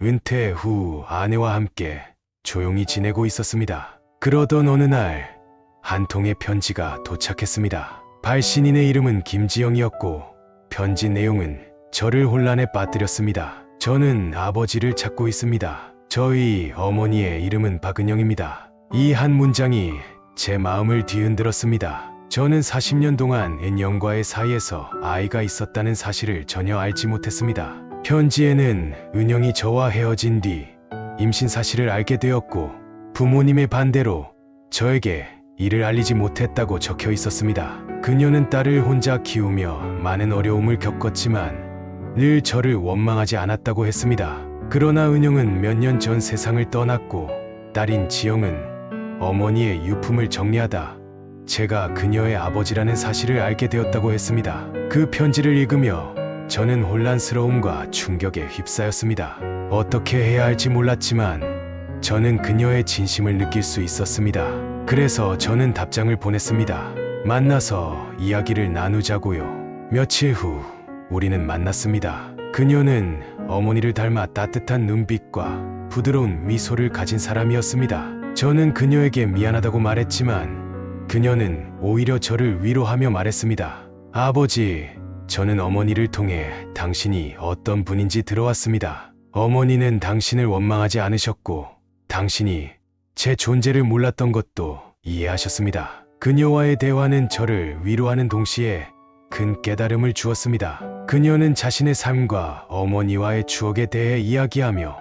은퇴 후 아내와 함께 조용히 지내고 있었습니다. 그러던 어느 날 한 통의 편지가 도착했습니다. 발신인의 이름은 김지영이었고 편지 내용은 저를 혼란에 빠뜨렸습니다. 저는 아버지를 찾고 있습니다. 저희 어머니의 이름은 박은영입니다. 이 한 문장이 제 마음을 뒤흔들었습니다. 저는 40년 동안 은영과의 사이에서 아이가 있었다는 사실을 전혀 알지 못했습니다. 편지에는 은영이 저와 헤어진 뒤 임신 사실을 알게 되었고 부모님의 반대로 저에게 이를 알리지 못했다고 적혀 있었습니다. 그녀는 딸을 혼자 키우며 많은 어려움을 겪었지만 늘 저를 원망하지 않았다고 했습니다. 그러나 은영은 몇 년 전 세상을 떠났고 딸인 지영은 어머니의 유품을 정리하다 제가 그녀의 아버지라는 사실을 알게 되었다고 했습니다. 그 편지를 읽으며 저는 혼란스러움과 충격에 휩싸였습니다. 어떻게 해야 할지 몰랐지만 저는 그녀의 진심을 느낄 수 있었습니다. 그래서 저는 답장을 보냈습니다. 만나서 이야기를 나누자고요. 며칠 후 우리는 만났습니다. 그녀는 어머니를 닮아 따뜻한 눈빛과 부드러운 미소를 가진 사람이었습니다. 저는 그녀에게 미안하다고 말했지만 그녀는 오히려 저를 위로하며 말했습니다. 아버지, 저는 어머니를 통해 당신이 어떤 분인지 들어왔습니다. 어머니는 당신을 원망하지 않으셨고 당신이 제 존재를 몰랐던 것도 이해하셨습니다. 그녀와의 대화는 저를 위로하는 동시에 큰 깨달음을 주었습니다. 그녀는 자신의 삶과 어머니와의 추억에 대해 이야기하며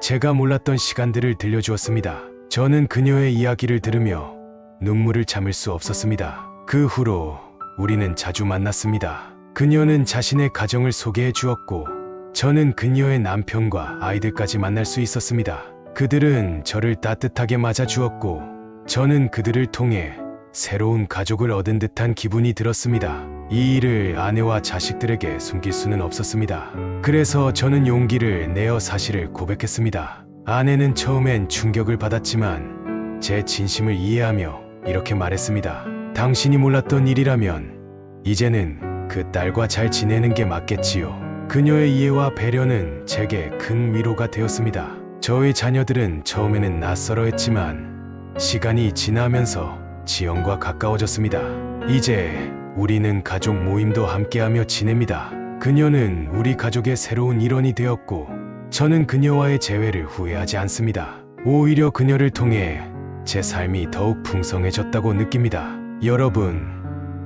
제가 몰랐던 시간들을 들려주었습니다. 저는 그녀의 이야기를 들으며 눈물을 참을 수 없었습니다. 그 후로 우리는 자주 만났습니다. 그녀는 자신의 가정을 소개해 주었고 저는 그녀의 남편과 아이들까지 만날 수 있었습니다. 그들은 저를 따뜻하게 맞아주었고 저는 그들을 통해 새로운 가족을 얻은 듯한 기분이 들었습니다. 이 일을 아내와 자식들에게 숨길 수는 없었습니다. 그래서 저는 용기를 내어 사실을 고백했습니다. 아내는 처음엔 충격을 받았지만 제 진심을 이해하며 이렇게 말했습니다. 당신이 몰랐던 일이라면 이제는 그 딸과 잘 지내는 게 맞겠지요. 그녀의 이해와 배려는 제게 큰 위로가 되었습니다. 저의 자녀들은 처음에는 낯설어했지만 시간이 지나면서 지영과 가까워졌습니다. 이제 우리는 가족 모임도 함께하며 지냅니다. 그녀는 우리 가족의 새로운 일원이 되었고 저는 그녀와의 재회를 후회하지 않습니다. 오히려 그녀를 통해 제 삶이 더욱 풍성해졌다고 느낍니다. 여러분,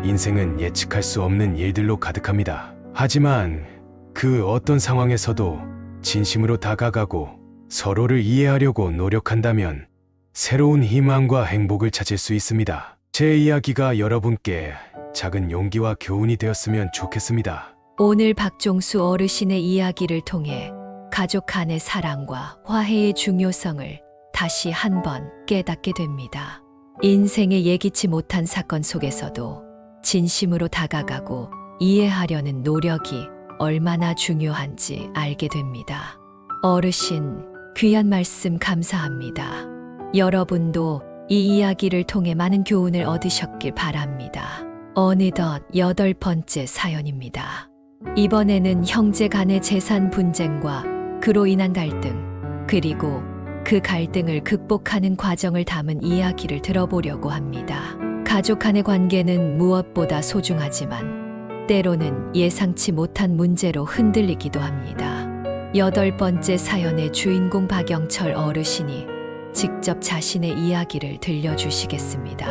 인생은 예측할 수 없는 일들로 가득합니다. 하지만 그 어떤 상황에서도 진심으로 다가가고 서로를 이해하려고 노력한다면 새로운 희망과 행복을 찾을 수 있습니다. 제 이야기가 여러분께 작은 용기와 교훈이 되었으면 좋겠습니다. 오늘 박종수 어르신의 이야기를 통해 가족 간의 사랑과 화해의 중요성을 다시 한번 깨닫게 됩니다. 인생의 예기치 못한 사건 속에서도 진심으로 다가가고 이해하려는 노력이 얼마나 중요한지 알게 됩니다. 어르신, 귀한 말씀 감사합니다. 여러분도 이 이야기를 통해 많은 교훈을 얻으셨길 바랍니다. 어느덧 8번째 사연입니다. 이번에는 형제 간의 재산 분쟁과 그로 인한 갈등, 그리고 그 갈등을 극복하는 과정을 담은 이야기를 들어보려고 합니다. 가족 간의 관계는 무엇보다 소중하지만 때로는 예상치 못한 문제로 흔들리기도 합니다. 8번째 사연의 주인공 박영철 어르신이 직접 자신의 이야기를 들려주시겠습니다.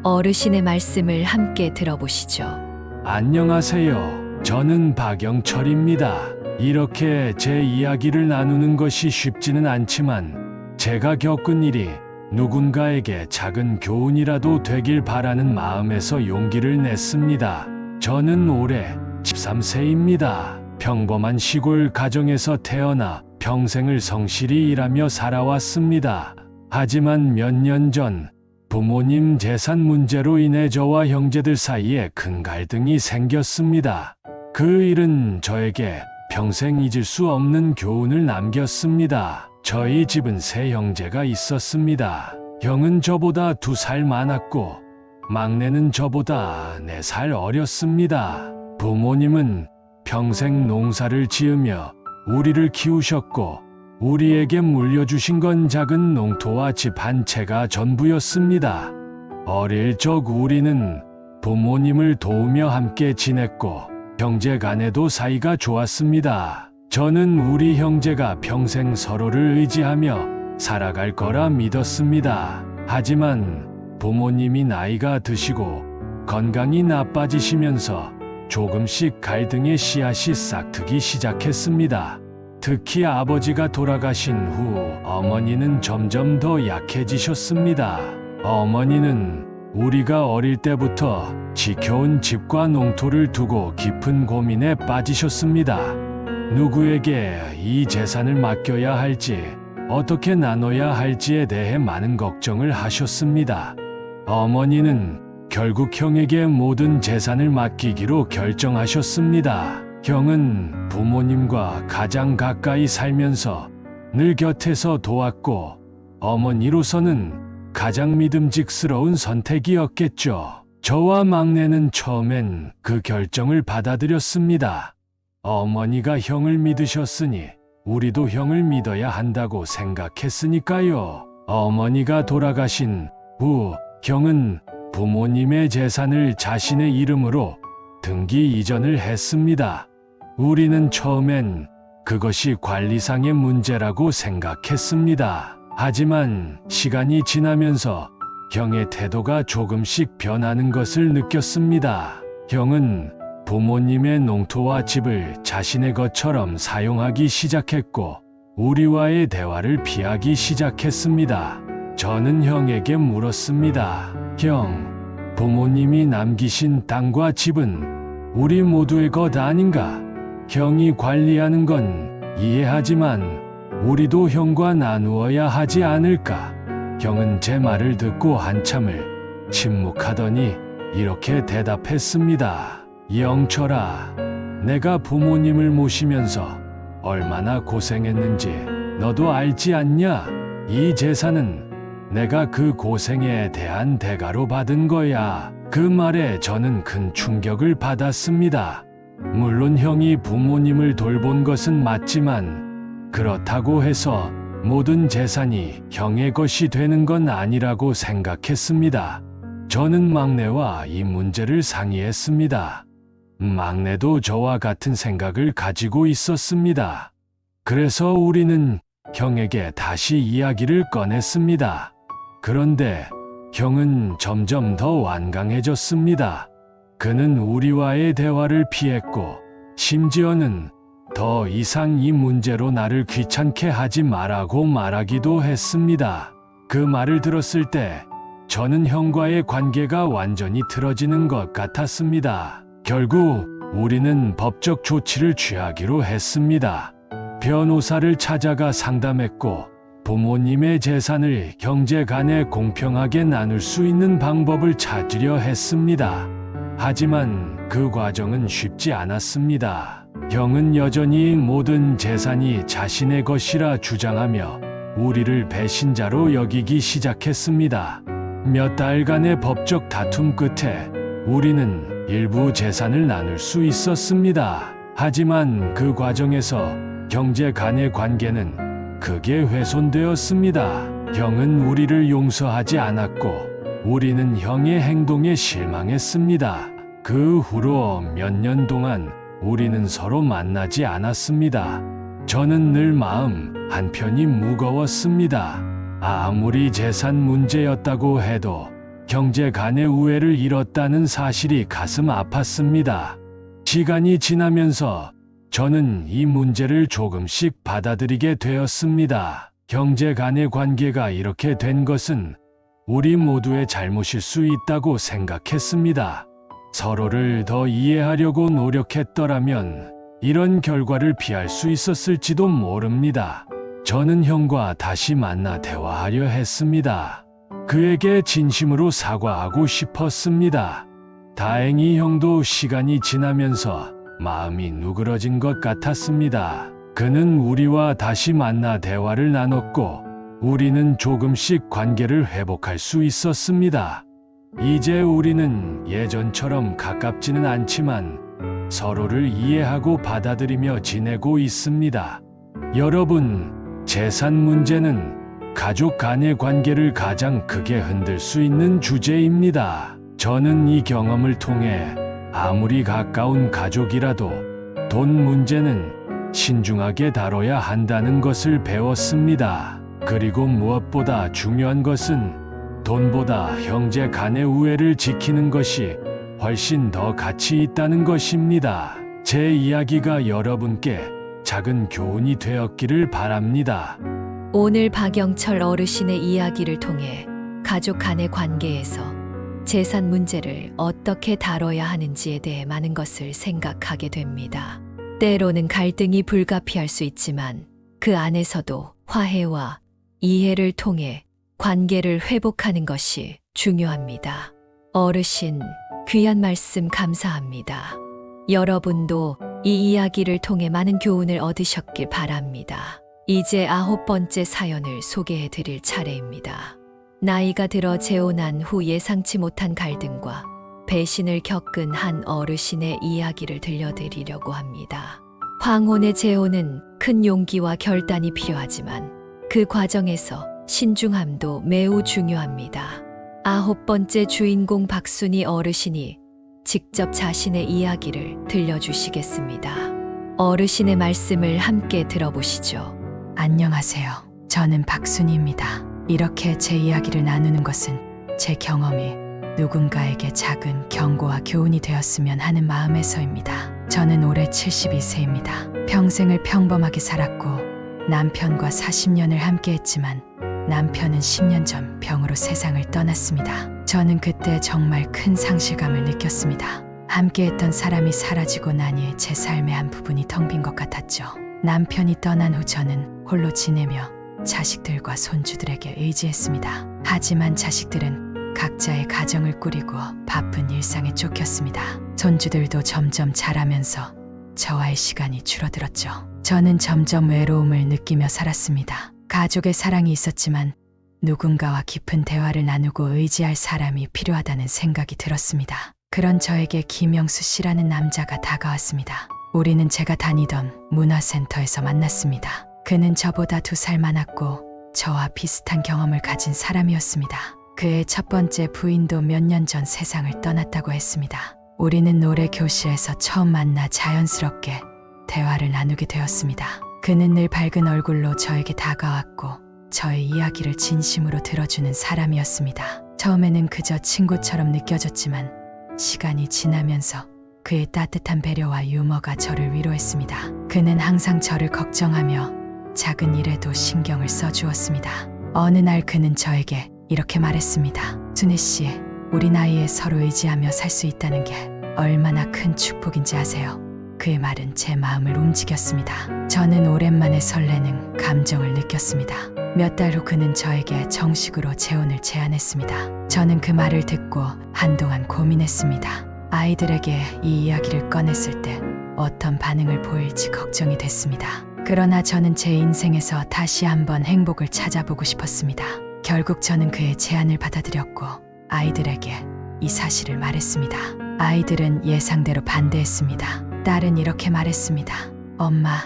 어르신의 말씀을 함께 들어보시죠. 안녕하세요. 저는 박영철입니다. 이렇게 제 이야기를 나누는 것이 쉽지는 않지만 제가 겪은 일이 누군가에게 작은 교훈이라도 되길 바라는 마음에서 용기를 냈습니다. 저는 올해 13세입니다. 평범한 시골 가정에서 태어나 평생을 성실히 일하며 살아왔습니다. 하지만 몇 년 전 부모님 재산 문제로 인해 저와 형제들 사이에 큰 갈등이 생겼습니다. 그 일은 저에게 평생 잊을 수 없는 교훈을 남겼습니다. 저희 집은 세 형제가 있었습니다. 형은 저보다 2살 많았고 막내는 저보다 4살 어렸습니다. 부모님은 평생 농사를 지으며 우리를 키우셨고 우리에게 물려주신 건 작은 농토와 집 한 채가 전부였습니다. 어릴 적 우리는 부모님을 도우며 함께 지냈고 형제 간에도 사이가 좋았습니다. 저는 우리 형제가 평생 서로를 의지하며 살아갈 거라 믿었습니다. 하지만 부모님이 나이가 드시고 건강이 나빠지시면서 조금씩 갈등의 씨앗이 싹트기 시작했습니다. 특히 아버지가 돌아가신 후 어머니는 점점 더 약해지셨습니다. 어머니는 우리가 어릴 때부터 지켜온 집과 농토를 두고 깊은 고민에 빠지셨습니다. 누구에게 이 재산을 맡겨야 할지, 어떻게 나눠야 할지에 대해 많은 걱정을 하셨습니다. 어머니는 결국 형에게 모든 재산을 맡기기로 결정하셨습니다. 형은 부모님과 가장 가까이 살면서 늘 곁에서 도왔고 어머니로서는 가장 믿음직스러운 선택이었겠죠. 저와 막내는 처음엔 그 결정을 받아들였습니다. 어머니가 형을 믿으셨으니 우리도 형을 믿어야 한다고 생각했으니까요. 어머니가 돌아가신 후 형은 부모님의 재산을 자신의 이름으로 등기 이전을 했습니다. 우리는 처음엔 그것이 관리상의 문제라고 생각했습니다. 하지만 시간이 지나면서 형의 태도가 조금씩 변하는 것을 느꼈습니다. 형은 부모님의 농토와 집을 자신의 것처럼 사용하기 시작했고 우리와의 대화를 피하기 시작했습니다. 저는 형에게 물었습니다. 형, 부모님이 남기신 땅과 집은 우리 모두의 것 아닌가? 형이 관리하는 건 이해하지만 우리도 형과 나누어야 하지 않을까? 형은 제 말을 듣고 한참을 침묵하더니 이렇게 대답했습니다. 영철아, 내가 부모님을 모시면서 얼마나 고생했는지 너도 알지 않냐? 이 재산은 내가 그 고생에 대한 대가로 받은 거야. 그 말에 저는 큰 충격을 받았습니다. 물론 형이 부모님을 돌본 것은 맞지만 그렇다고 해서 모든 재산이 형의 것이 되는 건 아니라고 생각했습니다. 저는 막내와 이 문제를 상의했습니다. 막내도 저와 같은 생각을 가지고 있었습니다. 그래서 우리는 형에게 다시 이야기를 꺼냈습니다. 그런데 형은 점점 더 완강해졌습니다. 그는 우리와의 대화를 피했고 심지어는 더 이상 이 문제로 나를 귀찮게 하지 말라고 말하기도 했습니다. 그 말을 들었을 때 저는 형과의 관계가 완전히 틀어지는 것 같았습니다. 결국 우리는 법적 조치를 취하기로 했습니다. 변호사를 찾아가 상담했고 부모님의 재산을 형제 간에 공평하게 나눌 수 있는 방법을 찾으려 했습니다. 하지만 그 과정은 쉽지 않았습니다. 형은 여전히 모든 재산이 자신의 것이라 주장하며 우리를 배신자로 여기기 시작했습니다. 몇 달간의 법적 다툼 끝에 우리는 일부 재산을 나눌 수 있었습니다. 하지만 그 과정에서 형제 간의 관계는 크게 훼손되었습니다. 형은 우리를 용서하지 않았고 우리는 형의 행동에 실망했습니다. 그 후로 몇 년 동안 우리는 서로 만나지 않았습니다. 저는 늘 마음 한편이 무거웠습니다. 아무리 재산 문제였다고 해도 형제 간의 우애를 잃었다는 사실이 가슴 아팠습니다. 시간이 지나면서 저는 이 문제를 조금씩 받아들이게 되었습니다. 형제 간의 관계가 이렇게 된 것은 우리 모두의 잘못일 수 있다고 생각했습니다. 서로를 더 이해하려고 노력했더라면 이런 결과를 피할 수 있었을지도 모릅니다. 저는 형과 다시 만나 대화하려 했습니다. 그에게 진심으로 사과하고 싶었습니다. 다행히 형도 시간이 지나면서 마음이 누그러진 것 같았습니다. 그는 우리와 다시 만나 대화를 나눴고 우리는 조금씩 관계를 회복할 수 있었습니다. 이제 우리는 예전처럼 가깝지는 않지만 서로를 이해하고 받아들이며 지내고 있습니다. 여러분, 재산 문제는 가족 간의 관계를 가장 크게 흔들 수 있는 주제입니다. 저는 이 경험을 통해 아무리 가까운 가족이라도 돈 문제는 신중하게 다뤄야 한다는 것을 배웠습니다. 그리고 무엇보다 중요한 것은 돈보다 형제 간의 우애를 지키는 것이 훨씬 더 가치 있다는 것입니다. 제 이야기가 여러분께 작은 교훈이 되었기를 바랍니다. 오늘 박영철 어르신의 이야기를 통해 가족 간의 관계에서 재산 문제를 어떻게 다뤄야 하는지에 대해 많은 것을 생각하게 됩니다. 때로는 갈등이 불가피할 수 있지만 그 안에서도 화해와 이해를 통해 관계를 회복하는 것이 중요합니다. 어르신, 귀한 말씀 감사합니다. 여러분도 이 이야기를 통해 많은 교훈을 얻으셨길 바랍니다. 이제 9번째 사연을 소개해 드릴 차례입니다. 나이가 들어 재혼한 후 예상치 못한 갈등과 배신을 겪은 한 어르신의 이야기를 들려드리려고 합니다. 황혼의 재혼은 큰 용기와 결단이 필요하지만 그 과정에서 신중함도 매우 중요합니다. 9번째 주인공 박순희 어르신이 직접 자신의 이야기를 들려주시겠습니다. 어르신의 말씀을 함께 들어보시죠. 안녕하세요. 저는 박순희입니다. 이렇게 제 이야기를 나누는 것은 제 경험이 누군가에게 작은 경고와 교훈이 되었으면 하는 마음에서입니다. 저는 올해 72세입니다. 평생을 평범하게 살았고 남편과 40년을 함께했지만 남편은 10년 전 병으로 세상을 떠났습니다. 저는 그때 정말 큰 상실감을 느꼈습니다. 함께했던 사람이 사라지고 나니 제 삶의 한 부분이 텅 빈 것 같았죠. 남편이 떠난 후 저는 홀로 지내며 자식들과 손주들에게 의지했습니다. 하지만 자식들은 각자의 가정을 꾸리고 바쁜 일상에 쫓겼습니다. 손주들도 점점 자라면서 저와의 시간이 줄어들었죠. 저는 점점 외로움을 느끼며 살았습니다. 가족의 사랑이 있었지만 누군가와 깊은 대화를 나누고 의지할 사람이 필요하다는 생각이 들었습니다. 그런 저에게 김영수 씨라는 남자가 다가왔습니다. 우리는 제가 다니던 문화센터에서 만났습니다. 그는 저보다 2살 많았고 저와 비슷한 경험을 가진 사람이었습니다. 그의 첫 번째 부인도 몇 년 전 세상을 떠났다고 했습니다. 우리는 노래 교실에서 처음 만나 자연스럽게 대화를 나누게 되었습니다. 그는 늘 밝은 얼굴로 저에게 다가왔고 저의 이야기를 진심으로 들어주는 사람이었습니다. 처음에는 그저 친구처럼 느껴졌지만 시간이 지나면서 그의 따뜻한 배려와 유머가 저를 위로했습니다. 그는 항상 저를 걱정하며 작은 일에도 신경을 써주었습니다. 어느 날 그는 저에게 이렇게 말했습니다. 준혜 씨, 우리 나이에 서로 의지하며 살 수 있다는 게 얼마나 큰 축복인지 아세요? 그의 말은 제 마음을 움직였습니다. 저는 오랜만에 설레는 감정을 느꼈습니다. 몇 달 후 그는 저에게 정식으로 재혼을 제안했습니다. 저는 그 말을 듣고 한동안 고민했습니다. 아이들에게 이 이야기를 꺼냈을 때 어떤 반응을 보일지 걱정이 됐습니다. 그러나 저는 제 인생에서 다시 한번 행복을 찾아보고 싶었습니다. 결국 저는 그의 제안을 받아들였고 아이들에게 이 사실을 말했습니다. 아이들은 예상대로 반대했습니다. 딸은 이렇게 말했습니다. 엄마,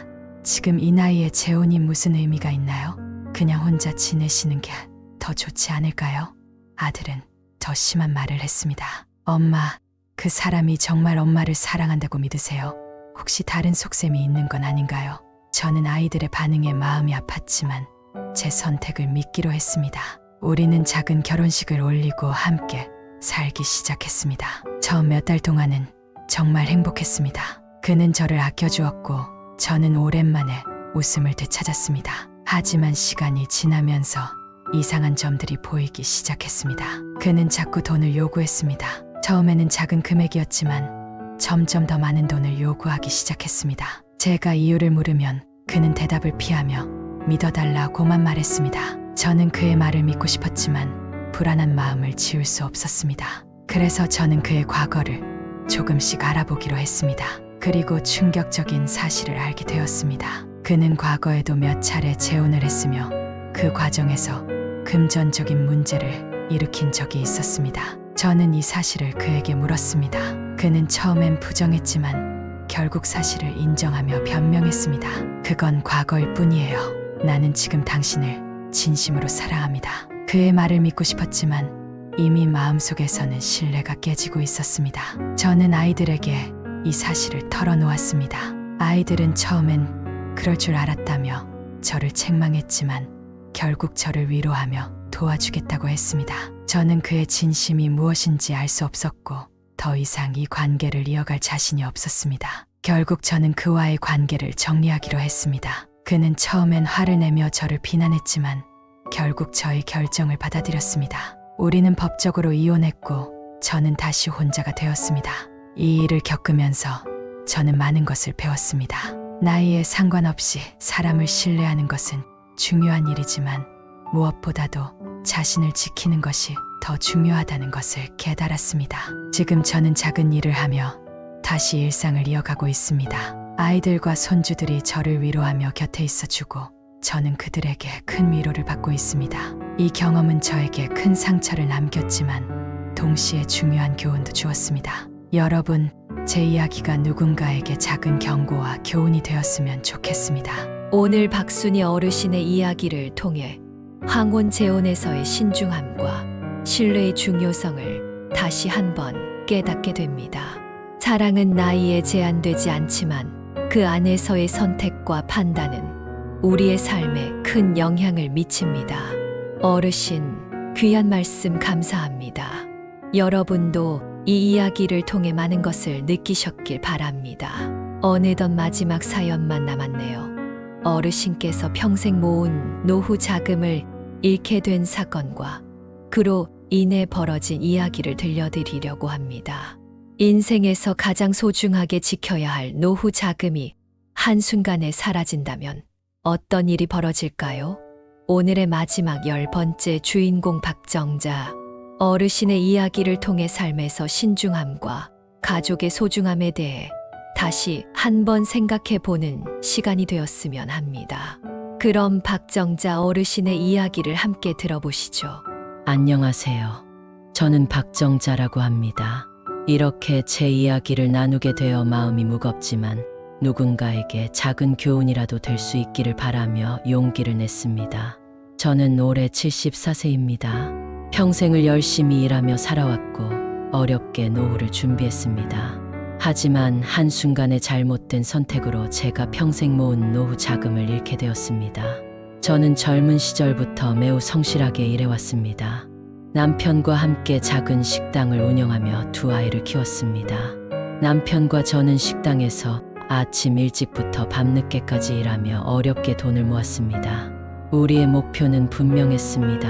지금 이 나이에 재혼이 무슨 의미가 있나요? 그냥 혼자 지내시는 게 더 좋지 않을까요? 아들은 더 심한 말을 했습니다. 엄마, 그 사람이 정말 엄마를 사랑한다고 믿으세요? 혹시 다른 속셈이 있는 건 아닌가요? 저는 아이들의 반응에 마음이 아팠지만 제 선택을 믿기로 했습니다. 우리는 작은 결혼식을 올리고 함께 살기 시작했습니다. 처음 몇 달 동안은 정말 행복했습니다. 그는 저를 아껴주었고 저는 오랜만에 웃음을 되찾았습니다. 하지만 시간이 지나면서 이상한 점들이 보이기 시작했습니다. 그는 자꾸 돈을 요구했습니다. 처음에는 작은 금액이었지만 점점 더 많은 돈을 요구하기 시작했습니다. 제가 이유를 물으면 그는 대답을 피하며 믿어달라고만 말했습니다. 저는 그의 말을 믿고 싶었지만 불안한 마음을 지울 수 없었습니다. 그래서 저는 그의 과거를 조금씩 알아보기로 했습니다. 그리고 충격적인 사실을 알게 되었습니다. 그는 과거에도 몇 차례 재혼을 했으며 그 과정에서 금전적인 문제를 일으킨 적이 있었습니다. 저는 이 사실을 그에게 물었습니다. 그는 처음엔 부정했지만 결국 사실을 인정하며 변명했습니다. 그건 과거일 뿐이에요. 나는 지금 당신을 진심으로 사랑합니다. 그의 말을 믿고 싶었지만 이미 마음속에서는 신뢰가 깨지고 있었습니다. 저는 아이들에게 이 사실을 털어놓았습니다. 아이들은 처음엔 그럴 줄 알았다며 저를 책망했지만 결국 저를 위로하며 도와주겠다고 했습니다. 저는 그의 진심이 무엇인지 알 수 없었고 더 이상 이 관계를 이어갈 자신이 없었습니다. 결국 저는 그와의 관계를 정리하기로 했습니다. 그는 처음엔 화를 내며 저를 비난했지만 결국 저의 결정을 받아들였습니다. 우리는 법적으로 이혼했고 저는 다시 혼자가 되었습니다. 이 일을 겪으면서 저는 많은 것을 배웠습니다. 나이에 상관없이 사람을 신뢰하는 것은 중요한 일이지만 무엇보다도 자신을 지키는 것이 더 중요하다는 것을 깨달았습니다. 지금 저는 작은 일을 하며 다시 일상을 이어가고 있습니다. 아이들과 손주들이 저를 위로하며 곁에 있어주고 저는 그들에게 큰 위로를 받고 있습니다. 이 경험은 저에게 큰 상처를 남겼지만 동시에 중요한 교훈도 주었습니다. 여러분, 제 이야기가 누군가에게 작은 경고와 교훈이 되었으면 좋겠습니다. 오늘 박순이 어르신의 이야기를 통해 황혼 재혼에서의 신중함과 신뢰의 중요성을 다시 한번 깨닫게 됩니다. 사랑은 나이에 제한되지 않지만 그 안에서의 선택과 판단은 우리의 삶에 큰 영향을 미칩니다. 어르신, 귀한 말씀 감사합니다. 여러분도 이 이야기를 통해 많은 것을 느끼셨길 바랍니다. 어느덧 마지막 사연만 남았네요. 어르신께서 평생 모은 노후 자금을 잃게 된 사건과 그로 인해 벌어진 이야기를 들려드리려고 합니다. 인생에서 가장 소중하게 지켜야 할 노후 자금이 한순간에 사라진다면 어떤 일이 벌어질까요? 오늘의 마지막 10번째 주인공 박정자 어르신의 이야기를 통해 삶에서 신중함과 가족의 소중함에 대해 다시 한번 생각해 보는 시간이 되었으면 합니다. 그럼 박정자 어르신의 이야기를 함께 들어보시죠. 안녕하세요. 저는 박정자라고 합니다. 이렇게 제 이야기를 나누게 되어 마음이 무겁지만 누군가에게 작은 교훈이라도 될 수 있기를 바라며 용기를 냈습니다. 저는 올해 74세입니다. 평생을 열심히 일하며 살아왔고 어렵게 노후를 준비했습니다. 하지만 한순간의 잘못된 선택으로 제가 평생 모은 노후 자금을 잃게 되었습니다. 저는 젊은 시절부터 매우 성실하게 일해왔습니다. 남편과 함께 작은 식당을 운영하며 두 아이를 키웠습니다. 남편과 저는 식당에서 아침 일찍부터 밤늦게까지 일하며 어렵게 돈을 모았습니다. 우리의 목표는 분명했습니다.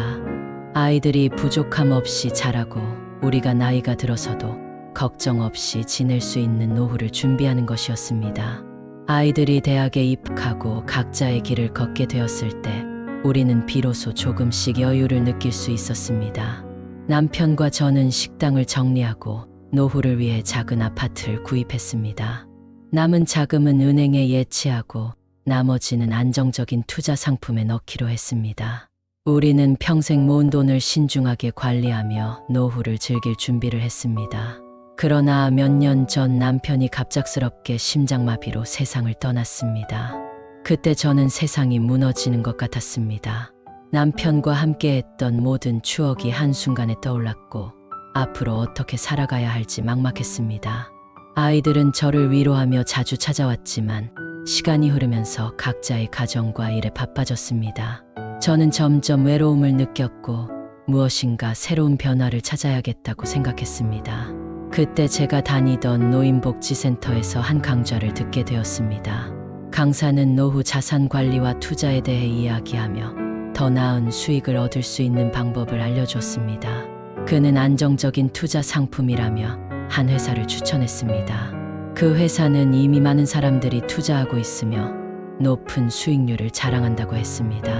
아이들이 부족함 없이 자라고 우리가 나이가 들어서도 걱정 없이 지낼 수 있는 노후를 준비하는 것이었습니다. 아이들이 대학에 입학하고 각자의 길을 걷게 되었을 때 우리는 비로소 조금씩 여유를 느낄 수 있었습니다. 남편과 저는 식당을 정리하고 노후를 위해 작은 아파트를 구입했습니다. 남은 자금은 은행에 예치하고 나머지는 안정적인 투자 상품에 넣기로 했습니다. 우리는 평생 모은 돈을 신중하게 관리하며 노후를 즐길 준비를 했습니다. 그러나 몇 년 전 남편이 갑작스럽게 심장마비로 세상을 떠났습니다. 그때 저는 세상이 무너지는 것 같았습니다. 남편과 함께했던 모든 추억이 한순간에 떠올랐고 앞으로 어떻게 살아가야 할지 막막했습니다. 아이들은 저를 위로하며 자주 찾아왔지만 시간이 흐르면서 각자의 가정과 일에 바빠졌습니다. 저는 점점 외로움을 느꼈고 무엇인가 새로운 변화를 찾아야겠다고 생각했습니다. 그때 제가 다니던 노인복지센터에서 한 강좌를 듣게 되었습니다. 강사는 노후 자산 관리와 투자에 대해 이야기하며 더 나은 수익을 얻을 수 있는 방법을 알려줬습니다. 그는 안정적인 투자 상품이라며 한 회사를 추천했습니다. 그 회사는 이미 많은 사람들이 투자하고 있으며 높은 수익률을 자랑한다고 했습니다.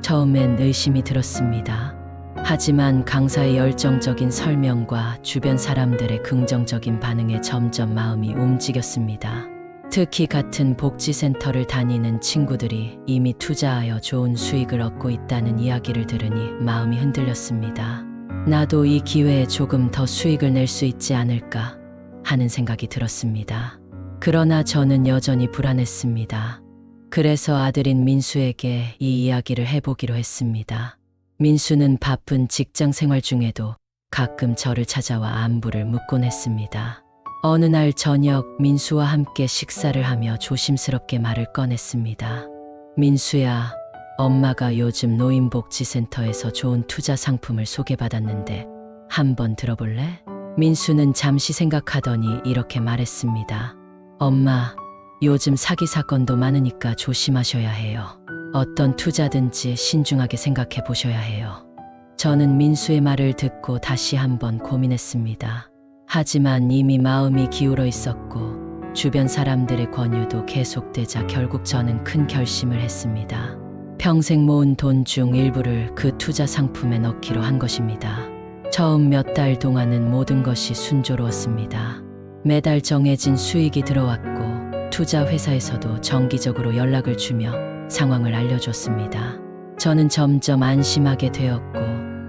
처음엔 의심이 들었습니다. 하지만 강사의 열정적인 설명과 주변 사람들의 긍정적인 반응에 점점 마음이 움직였습니다. 특히 같은 복지센터를 다니는 친구들이 이미 투자하여 좋은 수익을 얻고 있다는 이야기를 들으니 마음이 흔들렸습니다. 나도 이 기회에 조금 더 수익을 낼 수 있지 않을까 하는 생각이 들었습니다. 그러나 저는 여전히 불안했습니다. 그래서 아들인 민수에게 이 이야기를 해보기로 했습니다. 민수는 바쁜 직장 생활 중에도 가끔 저를 찾아와 안부를 묻곤 했습니다. 어느 날 저녁 민수와 함께 식사를 하며 조심스럽게 말을 꺼냈습니다. 민수야, 엄마가 요즘 노인복지센터에서 좋은 투자 상품을 소개받았는데 한번 들어볼래? 민수는 잠시 생각하더니 이렇게 말했습니다. 엄마, 요즘 사기 사건도 많으니까 조심하셔야 해요. 어떤 투자든지 신중하게 생각해 보셔야 해요. 저는 민수의 말을 듣고 다시 한번 고민했습니다. 하지만 이미 마음이 기울어 있었고 주변 사람들의 권유도 계속되자 결국 저는 큰 결심을 했습니다. 평생 모은 돈 중 일부를 그 투자 상품에 넣기로 한 것입니다. 처음 몇 달 동안은 모든 것이 순조로웠습니다. 매달 정해진 수익이 들어왔고 투자 회사에서도 정기적으로 연락을 주며 상황을 알려줬습니다. 저는 점점 안심하게 되었고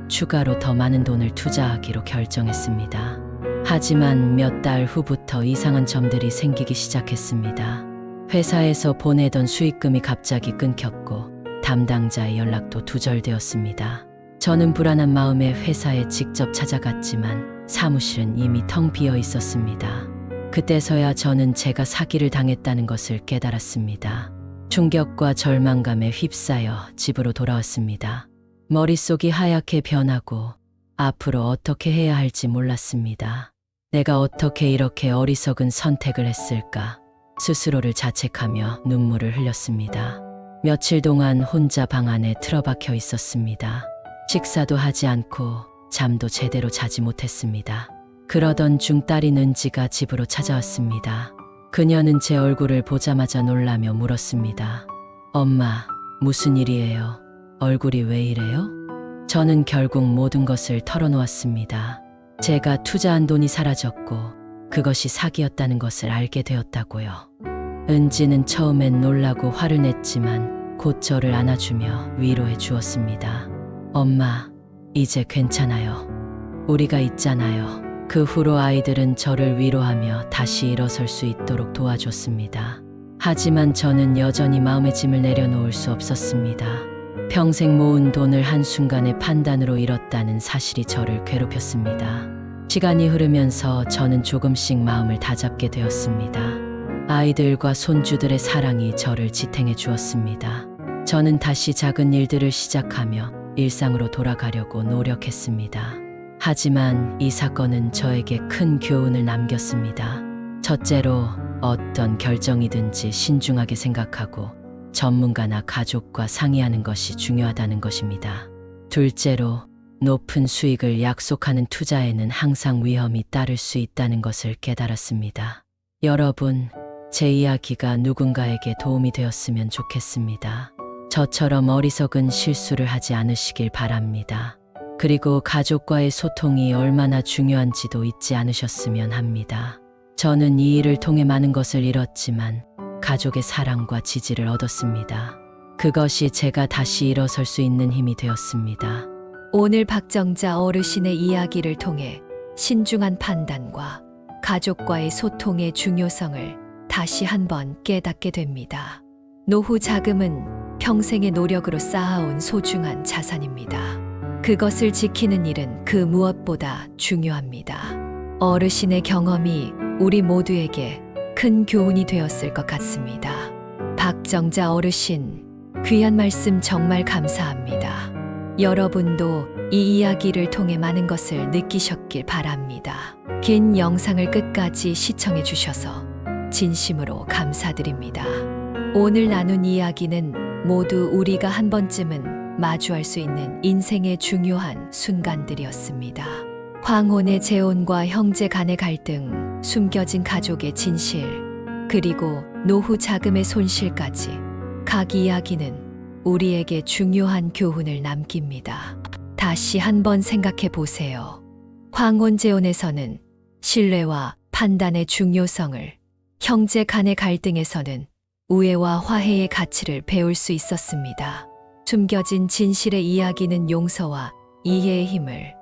추가로 더 많은 돈을 투자하기로 결정했습니다. 하지만 몇 달 후부터 이상한 점들이 생기기 시작했습니다. 회사에서 보내던 수익금이 갑자기 끊겼고 담당자의 연락도 두절되었습니다. 저는 불안한 마음에 회사에 직접 찾아갔지만 사무실은 이미 텅 비어 있었습니다. 그때서야 저는 제가 사기를 당했다는 것을 깨달았습니다. 충격과 절망감에 휩싸여 집으로 돌아왔습니다. 머릿속이 하얗게 변하고 앞으로 어떻게 해야 할지 몰랐습니다. 내가 어떻게 이렇게 어리석은 선택을 했을까? 스스로를 자책하며 눈물을 흘렸습니다. 며칠 동안 혼자 방 안에 틀어박혀 있었습니다. 식사도 하지 않고 잠도 제대로 자지 못했습니다. 그러던 중 딸인 은지가 집으로 찾아왔습니다. 그녀는 제 얼굴을 보자마자 놀라며 물었습니다. 엄마, 무슨 일이에요? 얼굴이 왜 이래요? 저는 결국 모든 것을 털어놓았습니다. 제가 투자한 돈이 사라졌고 그것이 사기였다는 것을 알게 되었다고요. 은지는 처음엔 놀라고 화를 냈지만 곧 저를 안아주며 위로해 주었습니다. 엄마, 이제 괜찮아요. 우리가 있잖아요. 그 후로 아이들은 저를 위로하며 다시 일어설 수 있도록 도와줬습니다. 하지만 저는 여전히 마음의 짐을 내려놓을 수 없었습니다. 평생 모은 돈을 한순간에 판단으로 잃었다는 사실이 저를 괴롭혔습니다. 시간이 흐르면서 저는 조금씩 마음을 다잡게 되었습니다. 아이들과 손주들의 사랑이 저를 지탱해 주었습니다. 저는 다시 작은 일들을 시작하며 일상으로 돌아가려고 노력했습니다. 하지만 이 사건은 저에게 큰 교훈을 남겼습니다. 첫째로 어떤 결정이든지 신중하게 생각하고 전문가나 가족과 상의하는 것이 중요하다는 것입니다. 둘째로 높은 수익을 약속하는 투자에는 항상 위험이 따를 수 있다는 것을 깨달았습니다. 여러분, 제 이야기가 누군가에게 도움이 되었으면 좋겠습니다. 저처럼 어리석은 실수를 하지 않으시길 바랍니다. 그리고 가족과의 소통이 얼마나 중요한지도 잊지 않으셨으면 합니다. 저는 이 일을 통해 많은 것을 잃었지만 가족의 사랑과 지지를 얻었습니다. 그것이 제가 다시 일어설 수 있는 힘이 되었습니다. 오늘 박정자 어르신의 이야기를 통해 신중한 판단과 가족과의 소통의 중요성을 다시 한번 깨닫게 됩니다. 노후 자금은 평생의 노력으로 쌓아온 소중한 자산입니다. 그것을 지키는 일은 그 무엇보다 중요합니다. 어르신의 경험이 우리 모두에게 큰 교훈이 되었을 것 같습니다. 박정자 어르신, 귀한 말씀 정말 감사합니다. 여러분도 이 이야기를 통해 많은 것을 느끼셨길 바랍니다. 긴 영상을 끝까지 시청해 주셔서 진심으로 감사드립니다. 오늘 나눈 이야기는 모두 우리가 한 번쯤은 마주할 수 있는 인생의 중요한 순간들이었습니다. 황혼의 재혼과 형제 간의 갈등, 숨겨진 가족의 진실, 그리고 노후 자금의 손실까지 각 이야기는 우리에게 중요한 교훈을 남깁니다. 다시 한번 생각해 보세요. 황혼재혼에서는 신뢰와 판단의 중요성을, 형제 간의 갈등에서는 우애와 화해의 가치를 배울 수 있었습니다. 숨겨진 진실의 이야기는 용서와 이해의 힘을,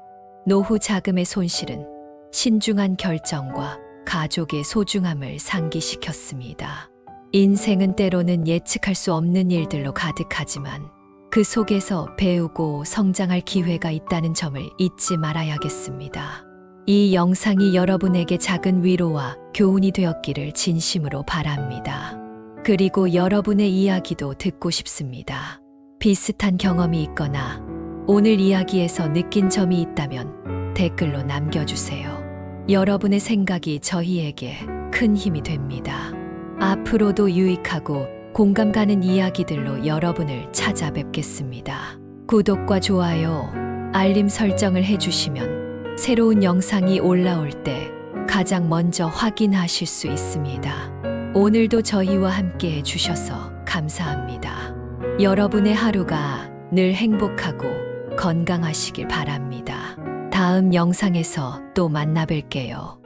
노후 자금의 손실은 신중한 결정과 가족의 소중함을 상기시켰습니다. 인생은 때로는 예측할 수 없는 일들로 가득하지만 그 속에서 배우고 성장할 기회가 있다는 점을 잊지 말아야겠습니다. 이 영상이 여러분에게 작은 위로와 교훈이 되었기를 진심으로 바랍니다. 그리고 여러분의 이야기도 듣고 싶습니다. 비슷한 경험이 있거나 오늘 이야기에서 느낀 점이 있다면 댓글로 남겨주세요. 여러분의 생각이 저희에게 큰 힘이 됩니다. 앞으로도 유익하고 공감 가는 이야기들로 여러분을 찾아뵙겠습니다. 구독과 좋아요, 알림 설정을 해주시면 새로운 영상이 올라올 때 가장 먼저 확인하실 수 있습니다. 오늘도 저희와 함께 해주셔서 감사합니다. 여러분의 하루가 늘 행복하고 건강하시길 바랍니다. 다음 영상에서 또 만나 뵐게요.